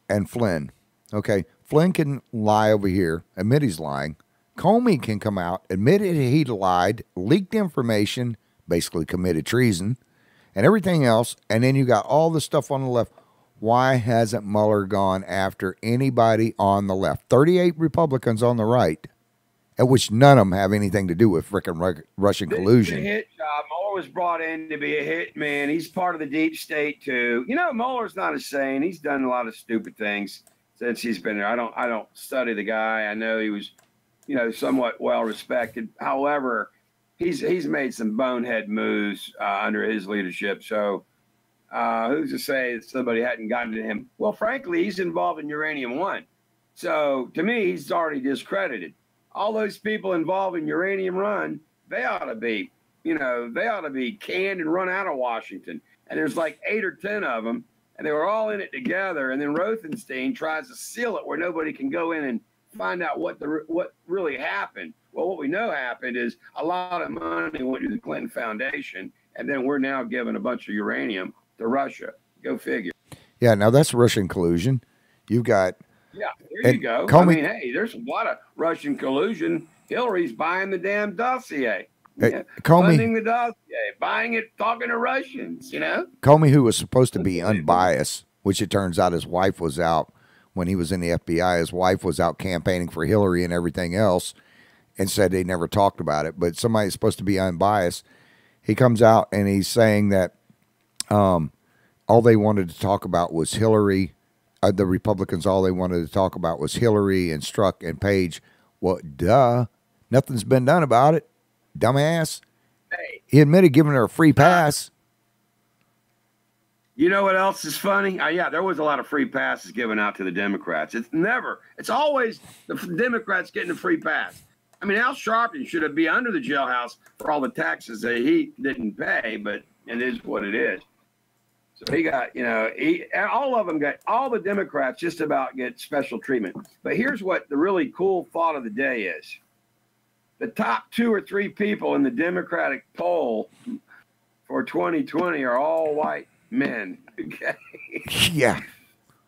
and Flynn, okay, Flynn can lie over here, admit he's lying. Comey can come out, admit he lied, leaked information, basically committed treason, and everything else. And then you got all the stuff on the left. Why hasn't Mueller gone after anybody on the left? 38 Republicans on the right, at which none of them have anything to do with frickin' Russian collusion. The hit job. Mueller was brought in to be a hit man. He's part of the deep state too. You know, Mueller's not a saint. He's done a lot of stupid things since he's been there. I don't study the guy. I know he was, you know, somewhat well respected. However, he's made some bonehead moves under his leadership. So who's to say that somebody hadn't gotten to him? Well, frankly, he's involved in Uranium One. So to me, he's already discredited. All those people involved in Uranium Run, they ought to be, you know, they ought to be canned and run out of Washington. And there's like 8 or 10 of them, and they were all in it together. And then Rothenstein tries to seal it where nobody can go in and find out what really happened. Well, what we know happened is a lot of money went to the Clinton Foundation, and then we're now giving a bunch of uranium to Russia. Go figure. Yeah, now that's Russian collusion. You've got... Yeah, there you go. I mean, hey, there's a lot of Russian collusion. Hillary's buying the damn dossier. Funding the dossier, buying it, talking to Russians, you know? Comey, who was supposed to be unbiased, which it turns out his wife was out when he was in the FBI. His wife was out campaigning for Hillary and everything else and said they never talked about it. But somebody's supposed to be unbiased. He comes out and he's saying that all they wanted to talk about was Hillary. The Republicans, all they wanted to talk about was Hillary and Strzok and Page. Well, duh. Nothing's been done about it. Dumbass. Hey. He admitted giving her a free pass. You know what else is funny? Yeah, there was a lot of free passes given out to the Democrats. It's always the Democrats getting a free pass. I mean, Al Sharpton should be under the jailhouse for all the taxes that he didn't pay, but it is what it is. So he got, you know, all of them got, all the Democrats just about get special treatment. But here's what the really cool thought of the day is. The top 2 or 3 people in the Democratic poll for 2020 are all white men. Okay. Yeah.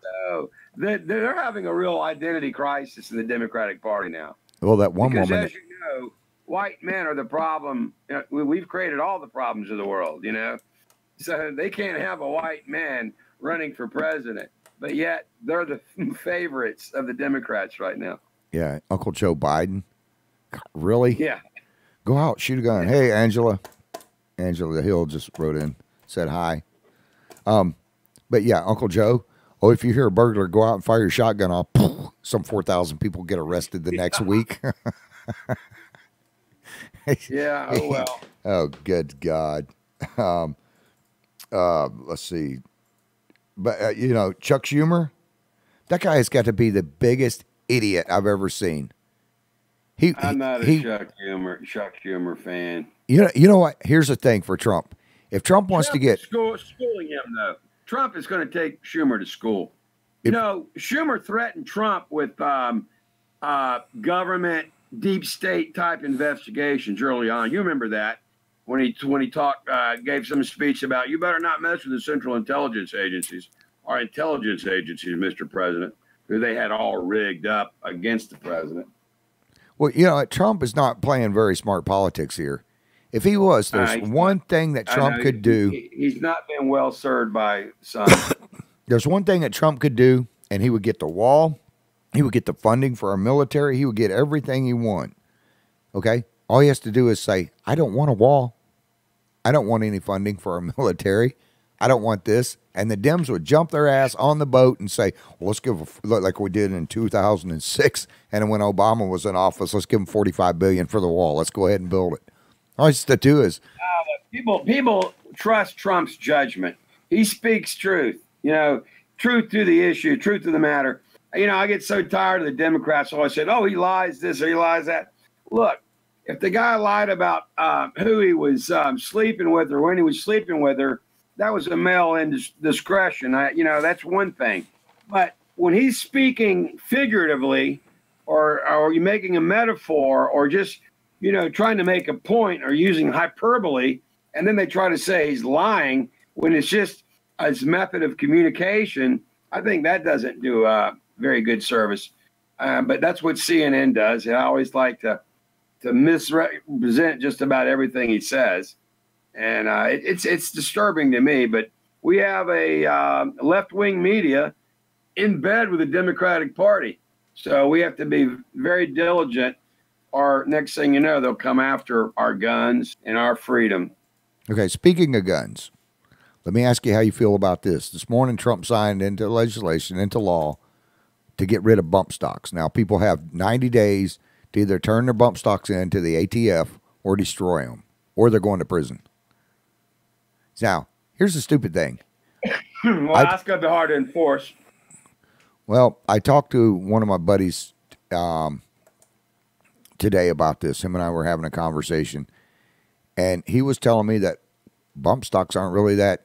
So they're having a real identity crisis in the Democratic Party now. Well, that one because, woman. as you know, white men are the problem. You know, we've created all the problems of the world, you know. So they can't have a white man running for president, but yet they're the favorites of the Democrats right now. Yeah, Uncle Joe Biden. Really? Yeah. Go out, shoot a gun. Hey, Angela. Angela Hill just wrote in, said hi. But yeah, Uncle Joe. Oh, if you hear a burglar, go out and fire your shotgun off. Some 4,000 people get arrested the next week. Yeah. Oh well. Oh, good God. Let's see. But, you know, Chuck Schumer, that guy has got to be the biggest idiot I've ever seen. I'm not a Chuck Schumer fan. You know what? Here's the thing for Trump. If Trump wants to get... schooling him, though. Trump is going to take Schumer to school. You know, Schumer threatened Trump with government, deep state type investigations early on. You remember that. When he talked, gave some speech about, you better not mess with the Central Intelligence Agencies, or intelligence agencies, Mr. President, who they had all rigged up against the president. Well, you know, Trump is not playing very smart politics here. If he was, there's one thing that Trump could do. He's not been well served by some. There's one thing that Trump could do, and he would get the wall. He would get the funding for our military. He would get everything he wants. Okay? All he has to do is say, I don't want a wall. I don't want any funding for our military. I don't want this. And the Dems would jump their ass on the boat and say, well, let's give, like we did in 2006. And when Obama was in office, let's give him $45 billion for the wall. Let's go ahead and build it. All he has to do is. People trust Trump's judgment. He speaks truth, you know, truth to the issue, truth to the matter. You know, I get so tired of the Democrats always said, oh, he lies this or he lies that. Look, if the guy lied about who he was sleeping with or when he was sleeping with her, that was a male indiscretion. You know, that's one thing. But when he's speaking figuratively, or are you making a metaphor, or just, trying to make a point or using hyperbole? And then they try to say he's lying when it's just his method of communication. I think that doesn't do a very good service. But that's what CNN does. They always like to misrepresent just about everything he says. And it's disturbing to me. But we have a left-wing media in bed with the Democratic Party. So we have to be very diligent, or next thing you know, they'll come after our guns and our freedom. Okay, speaking of guns, let me ask you how you feel about this. This morning, Trump signed into legislation, into law, to get rid of bump stocks. Now, people have 90 days to either turn their bump stocks into the ATF or destroy them, or they're going to prison. Now, here's the stupid thing. Well, that's going to be hard to enforce. Well, I talked to one of my buddies today about this. Him and I were having a conversation, and he was telling me that bump stocks aren't really that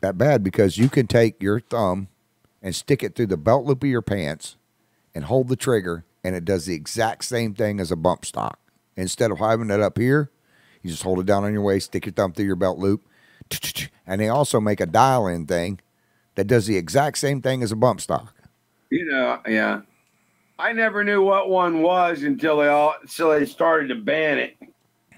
bad, because you can take your thumb and stick it through the belt loop of your pants and hold the trigger, and it does the exact same thing as a bump stock. Instead of having it up here, you just hold it down on your waist, stick your thumb through your belt loop, and they also make a dial-in thing that does the exact same thing as a bump stock. Yeah. I never knew what one was until they started to ban it.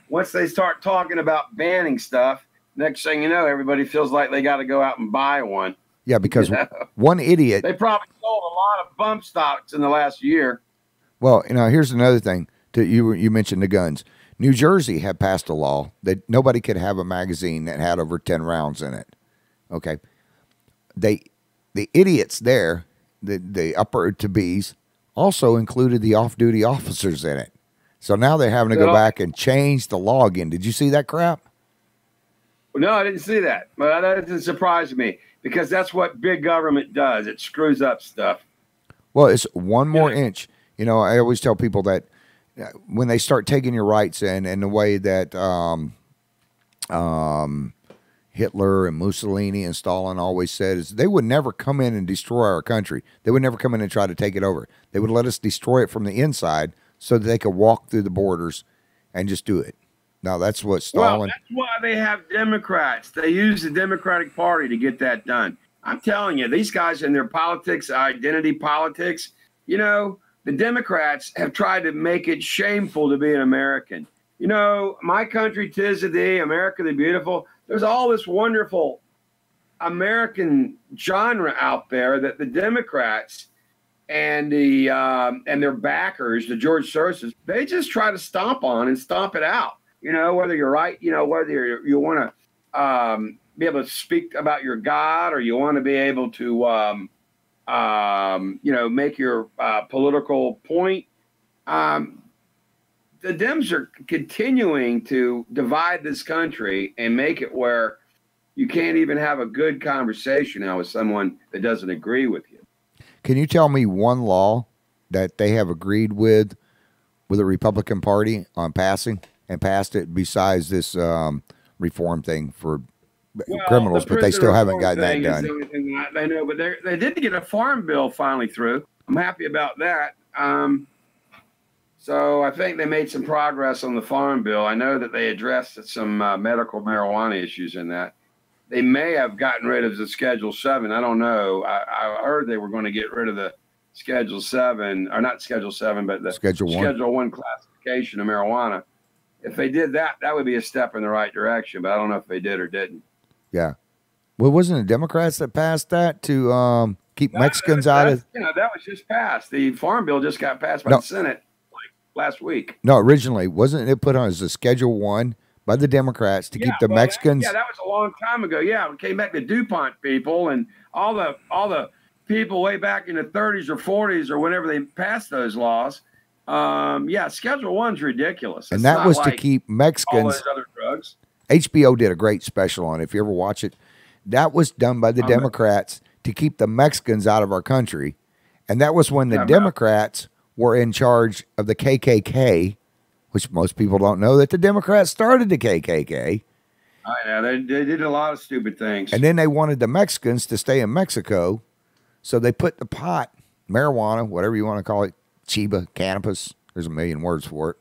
Once they start talking about banning stuff, next thing you know, everybody feels like they got to go out and buy one. Yeah, because one idiot. They probably sold a lot of bump stocks in the last year. Well, here's another thing. You mentioned the guns. New Jersey had passed a law that nobody could have a magazine that had over 10 rounds in it. Okay. The idiots there, the upper to B's, also included the off-duty officers in it. So now they're having to go back and change the law again. Did you see that crap? No, I didn't see that. But that doesn't surprise me, because that's what big government does. It screws up stuff. Well, it's one more inch. I always tell people that when they start taking your rights in the way that Hitler and Mussolini and Stalin always said, is they would never come in and destroy our country. They would never come in and try to take it over. They would let us destroy it from the inside so that they could walk through the borders and just do it. Now, that's what Stalin... Well, that's why they have Democrats. They use the Democratic Party to get that done. I'm telling you, these guys in their politics, identity politics, the Democrats have tried to make it shameful to be an American. My country, 'tis of thee, America the beautiful. There's all this wonderful American genre out there that the Democrats and their backers, the George Soroses, they just try to stomp on and stomp it out. Whether you're right, whether you want to be able to speak about your God, or you want to be able to, make your political point. The Dems are continuing to divide this country and make it where you can't even have a good conversation now with someone that doesn't agree with you. Can you tell me one law that they have agreed with the Republican Party on passing and passed it, besides this reform thing for criminals, but they still haven't gotten that done? The only thing I know, but they did get a farm bill finally through. I'm happy about that. So I think they made some progress on the farm bill. I know that they addressed some medical marijuana issues in that. They may have gotten rid of the Schedule 7. I don't know. I heard they were going to get rid of the Schedule 7, or not Schedule 7, but the Schedule 1 classification of marijuana. If they did that, that would be a step in the right direction, but I don't know if they did or didn't. Yeah. Well, wasn't it Democrats that passed that to keep Mexicans out of... that was just passed. The farm bill just got passed by the Senate last week. No, originally, wasn't it put on as a Schedule 1 by the Democrats to keep the Mexicans... that was a long time ago. Yeah, it came back to DuPont people and all the people way back in the 30s or 40s or whenever they passed those laws. Schedule 1's ridiculous. And that was to keep Mexicans... all those other drugs. HBO did a great special on it, if you ever watch it. That was done by the Democrats to keep the Mexicans out of our country. And that was when the Democrats were in charge of the KKK, which most people don't know that the Democrats started the KKK. I know. They did a lot of stupid things. And then they wanted the Mexicans to stay in Mexico. So they put the pot, marijuana, whatever you want to call it, Chiba, cannabis. There's a million words for it.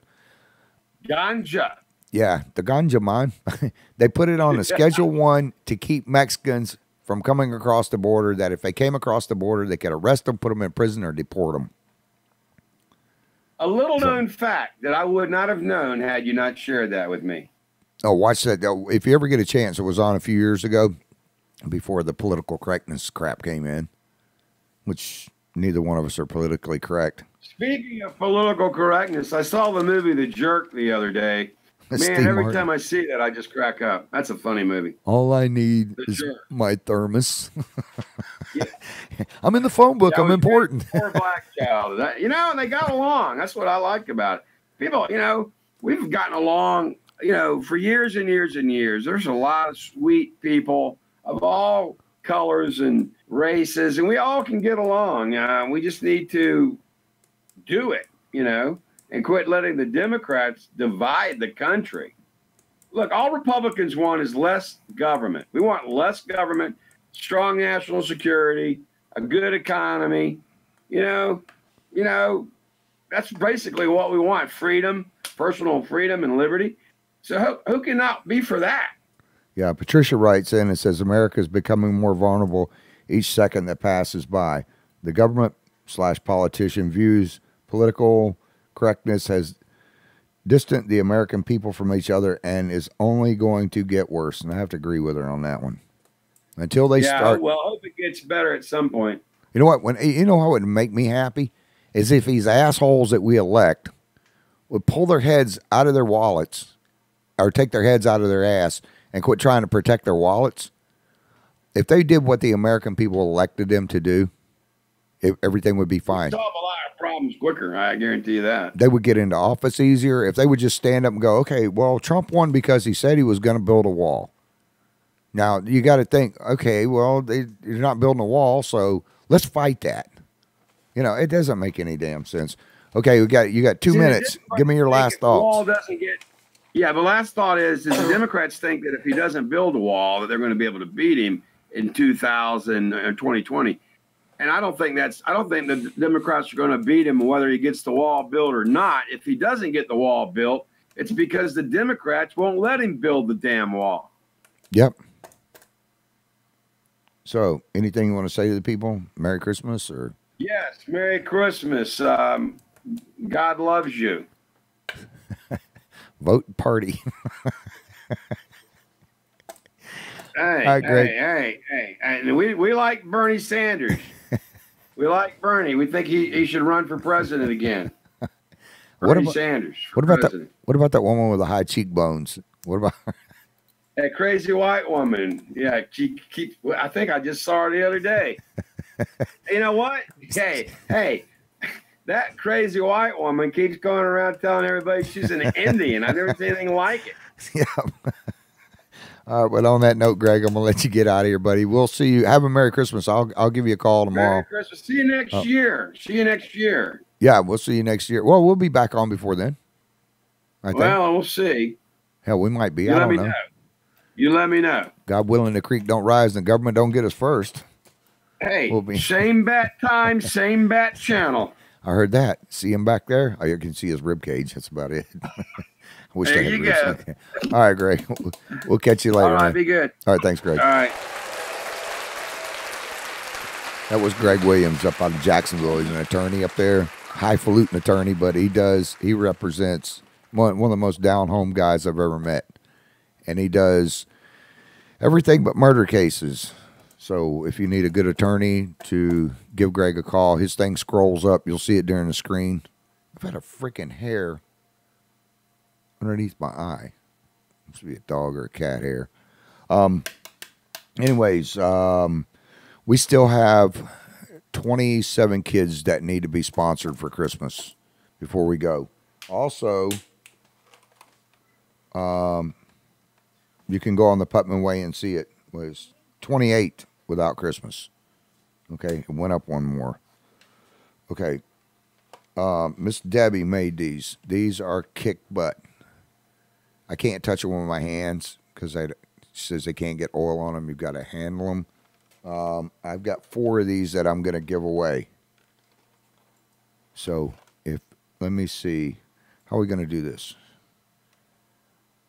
Ganja. Yeah, the ganja mine. They put it on a Schedule 1 to keep Mexicans from coming across the border, that if they came across the border, they could arrest them, put them in prison, or deport them. A little known fact that I would not have known had you not shared that with me. Oh, watch that. If you ever get a chance, it was on a few years ago before the political correctness crap came in, which neither one of us are politically correct. Speaking of political correctness, I saw the movie The Jerk the other day. Man, every time I see that, I just crack up. That's a funny movie. All I need is my thermos. Yeah. I'm in the phone book. I'm important. Poor black child. And they got along. That's what I liked about it. People, we've gotten along, for years and years and years. There's a lot of sweet people of all colors and races, and we all can get along. We just need to do it, and quit letting the Democrats divide the country. Look, all Republicans want is less government. We want less government, strong national security, a good economy. That's basically what we want: freedom, personal freedom, and liberty. So who cannot be for that? Yeah, Patricia writes in and says, America is becoming more vulnerable each second that passes by. The government/politician views political correctness has distanced the American people from each other and is only going to get worse. And I have to agree with her on that one. Until they start. Well, I hope it gets better at some point. You know what? How it would make me happy is if these assholes that we elect would pull their heads out of their wallets or take their heads out of their ass and quit trying to protect their wallets. If they did what the American people elected them to do, everything would be fine. Solve a lot of problems quicker, I guarantee you that. They would get into office easier if they would just stand up and go, okay, well, Trump won because he said he was going to build a wall. Now, you got to think, okay, well, you're not building a wall, so let's fight that. It doesn't make any damn sense. Okay, you got 2 minutes. Give me your last thoughts. Wall doesn't get. Yeah, the last thought is the Democrats think that if he doesn't build a wall, that they're going to be able to beat him in 2020. And I don't think the Democrats are going to beat him whether he gets the wall built or not. If he doesn't get the wall built, it's because the Democrats won't let him build the damn wall. Yep. So, anything you want to say to the people? Merry Christmas, or? Yes, Merry Christmas. God loves you. Vote party. Hey. We like Bernie Sanders. We like Bernie. We think he should run for president again. Bernie Sanders. What about that woman with the high cheekbones? What about her? That crazy white woman. Yeah, I think I just saw her the other day. You know what? Hey, that crazy white woman keeps going around telling everybody she's an Indian. I've never seen anything like it. Yeah. All right, but on that note, Greg, I'm gonna let you get out of here, buddy. We'll see you. Have a Merry Christmas. I'll give you a call tomorrow. Merry Christmas. See you next year. See you next year. Yeah, we'll see you next year. Well, we'll be back on before then. Well, we'll see. Hell, we might be. I don't know. You let me know. God willing, the creek don't rise and the government don't get us first. Hey, same bat time, same bat channel. I heard that. See him back there? Oh, you can see his rib cage. That's about it. I wish there you go. All right, Greg. We'll catch you later. All right, be good. All right, thanks, Greg. All right. That was Gregg Williams up out of Jacksonville. He's an attorney up there, highfalutin attorney, but he represents one of the most down-home guys I've ever met. And he does everything but murder cases. So if you need a good attorney, to give Greg a call. His thing scrolls up. You'll see it during the screen. I've had a freaking hair underneath my eye. Must be a dog or a cat hair. Anyways, we still have 27 kids that need to be sponsored for Christmas before we go. Also, you can go on the Putman Way and see it. It was 28 without Christmas. Okay, it went up one more. Okay, Miss Debbie made these. These are kick butt. I can't touch them with my hands because she says they can't get oil on them. You've got to handle them. I've got 4 of these that I'm going to give away. So let me see. How are we going to do this?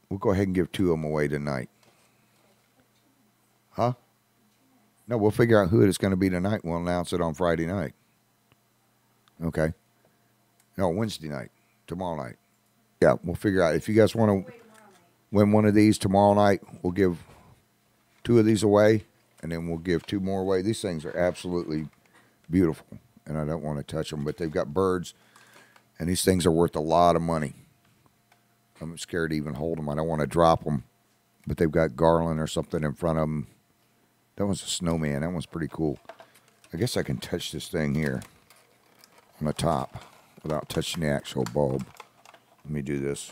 We'll go ahead and give 2 of them away tonight. Huh? No, we'll figure out who it is going to be tonight. We'll announce it on Friday night. Okay. No, Wednesday night. Tomorrow night. Yeah, we'll figure out. If you guys want to win one of these tomorrow night, we'll give 2 of these away, and then we'll give 2 more away. These things are absolutely beautiful, and I don't want to touch them, but they've got birds, and these things are worth a lot of money. I'm scared to even hold them. I don't want to drop them, but they've got garland or something in front of them. That one's a snowman. That one's pretty cool. I guess I can touch this thing here on the top without touching the actual bulb. Let me do this.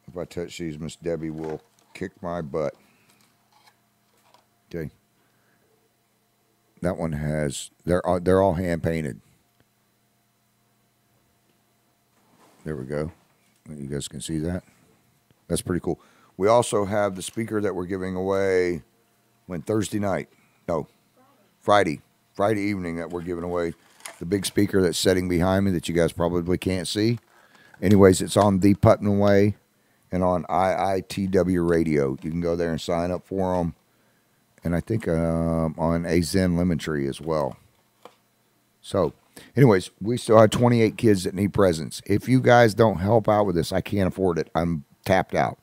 If I touch these, Miss Debbie will kick my butt. Okay. That one has, they're all hand painted. There we go. You guys can see that. That's pretty cool. We also have the speaker that we're giving away Thursday night. No, Friday evening that we're giving away. The big speaker that's sitting behind me that you guys probably can't see. Anyways, it's on the Putnam Way and on IITW radio. You can go there and sign up for them. And I think on a Zen Lemon Tree as well. So, anyways, we still have 28 kids that need presents. If you guys don't help out with this, I can't afford it. I'm tapped out.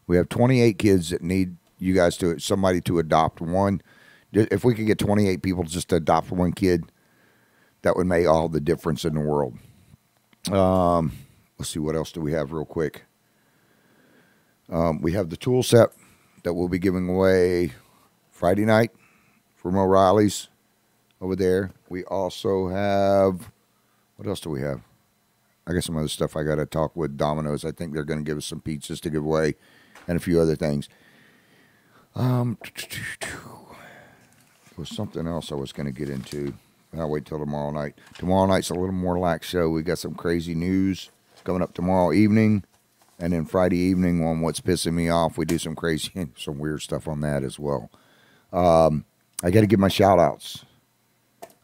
We have 28 kids that need you guys somebody to adopt one. If we could get 28 people just to adopt one kid, that would make all the difference in the world. Let's see, what else do we have real quick? We have the tool set that we'll be giving away Friday night from O'Reilly's over there. We also have, what else do we have? I got some other stuff I got to talk with Domino's. I think they're going to give us some pizzas to give away and a few other things. There was something else I was going to get into. I'll wait till tomorrow night. Tomorrow night's a little more lax show. We got some crazy news coming up tomorrow evening. And then Friday evening on What's Pissing Me Off, we do some crazy, some weird stuff on that as well. I got to give my shout outs.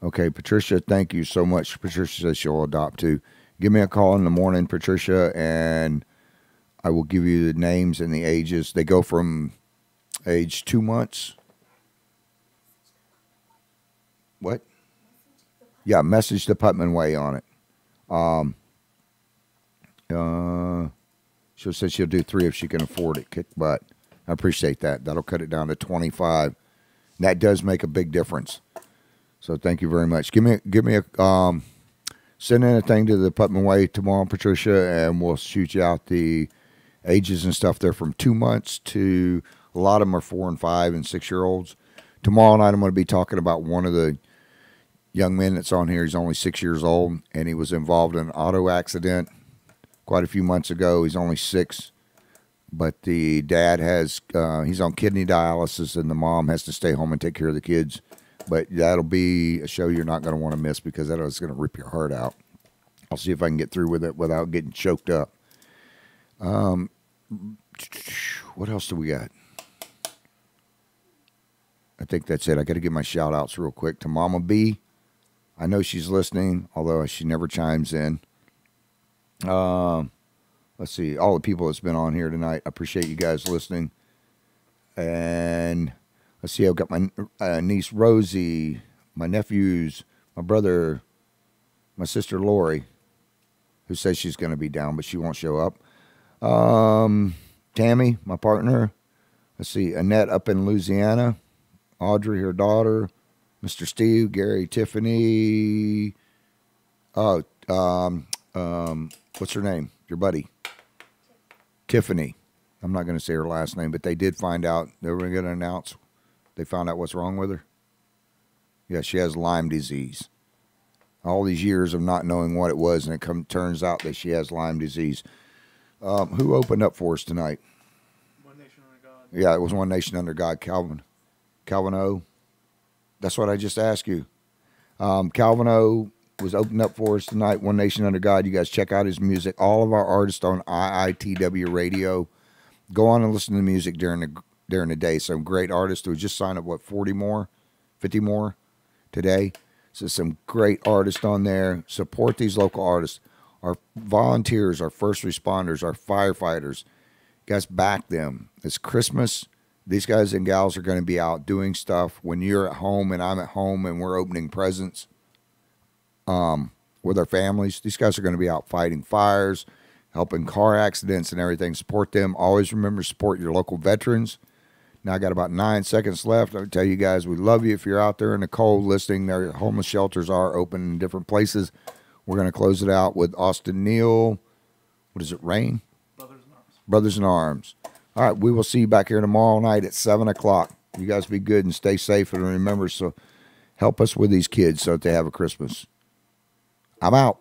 Okay, Patricia, thank you so much. Patricia says she'll adopt too. Give me a call in the morning, Patricia, and I will give you the names and the ages. They go from age 2 months. What? Yeah, message the Putman Way on it. She'll say she'll do 3 if she can afford it. Kick butt. I appreciate that. That'll cut it down to 25. That does make a big difference. So thank you very much. Give me a send in a thing to the Putman Way tomorrow, Patricia, and we'll shoot you out the ages and stuff. They're from 2 months to, a lot of them are 4 and 5 and 6-year-olds. Tomorrow night I'm going to be talking about one of the young men that's on here. He's only 6 years old, and he was involved in an auto accident quite a few months ago. He's only 6, but the dad has, he's on kidney dialysis, and the mom has to stay home and take care of the kids. But that'll be a show you're not going to want to miss because that is going to rip your heart out. I'll see if I can get through with it without getting choked up. What else do we got? I think that's it. I got to give my shout outs real quick to Mama B. I know she's listening, although she never chimes in. Let's see. All the people that's been on here tonight, I appreciate you guys listening. And let's see, I've got my niece Rosie, my nephews, my brother, my sister Lori, who says she's going to be down, but she won't show up. Tammy, my partner. Let's see, Annette up in Louisiana. Audrey, her daughter. Mr. Steve, Gary, Tiffany. What's her name? Your buddy. Tiffany. I'm not going to say her last name, but they did find out. They were going to announce. They found out what's wrong with her. Yeah, she has Lyme disease. All these years of not knowing what it was, and it turns out that she has Lyme disease. Who opened up for us tonight? One Nation Under God. Yeah, it was One Nation Under God. Calvin O. That's what I just asked you. Calvin O was opening up for us tonight. One Nation Under God. You guys check out his music. All of our artists on IITW radio. Go on and listen to the music during the day. Some great artists who just signed up, 50 more today. So some great artists on there. Support these local artists. Our volunteers, our first responders, our firefighters. Guys, back them. It's Christmas. These guys and gals are going to be out doing stuff when you're at home and I'm at home and we're opening presents with our families. These guys are going to be out fighting fires, helping car accidents and everything. Support them. Always remember to support your local veterans. Now I got about 9 seconds left. I'll tell you guys we love you. If you're out there in the cold listening, their homeless shelters are open in different places. We're going to close it out with Austin Neal. What is it, Rain? Brothers in Arms. Brothers in Arms. All right, we will see you back here tomorrow night at 7 o'clock. You guys be good and stay safe. And remember, so help us with these kids so that they have a Christmas. I'm out.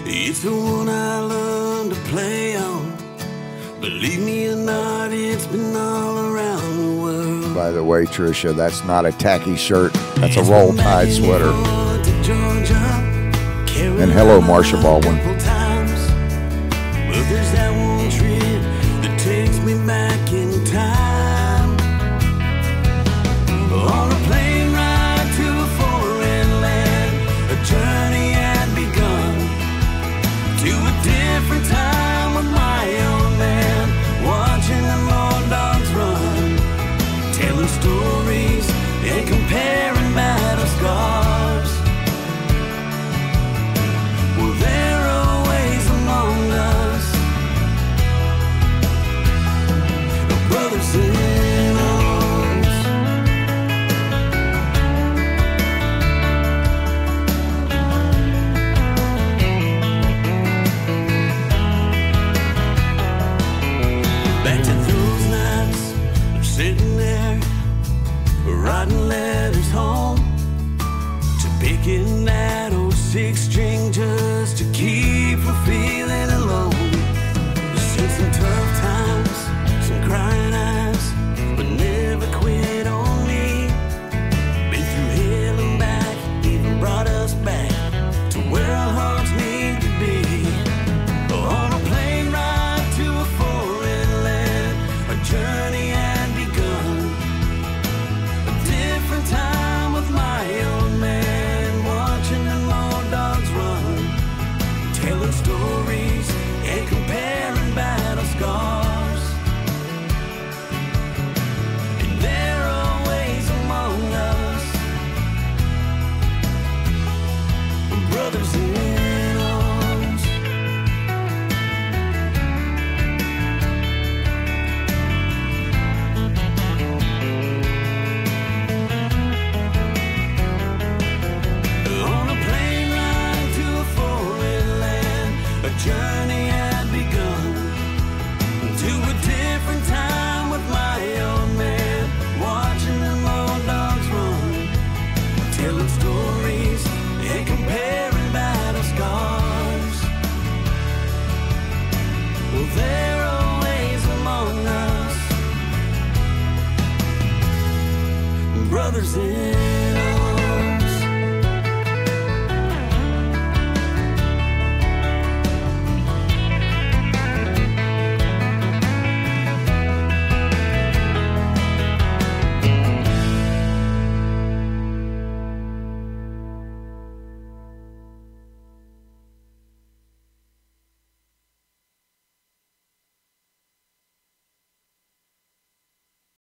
It's the one I learned to play on. Believe me or not, it's been all around the world. By the way, Tricia, that's not a tacky shirt. That's a Roll Tide sweater. And hello, Marsha Baldwin. But there's that one trip that takes me back in time. On a plane ride to a foreign land, a journey had begun. To a different time with my old man, watching them old dogs run, telling stories and comparing battle scars. Well, they're always among us, brothers in arms. Back to those nights of sitting there, writing letters home, to picking that old 6-string just to keep from feeling alone. Seen some tough times, some crying eyes, but never quit on me. Been through hell and back, even brought us back to where our hearts need to be. On a plane ride to a foreign land, a journey had begun. A different time with my old man, watching them old dogs run, telling stories and comparing battle scars. And they're always among us, brothers in arms. On a plane ride to a foreign land, a journey had begun. To a different time with my old man, watching them old dogs run, telling stories and comparing battle scars. Well, they're always among us, brothers in arms.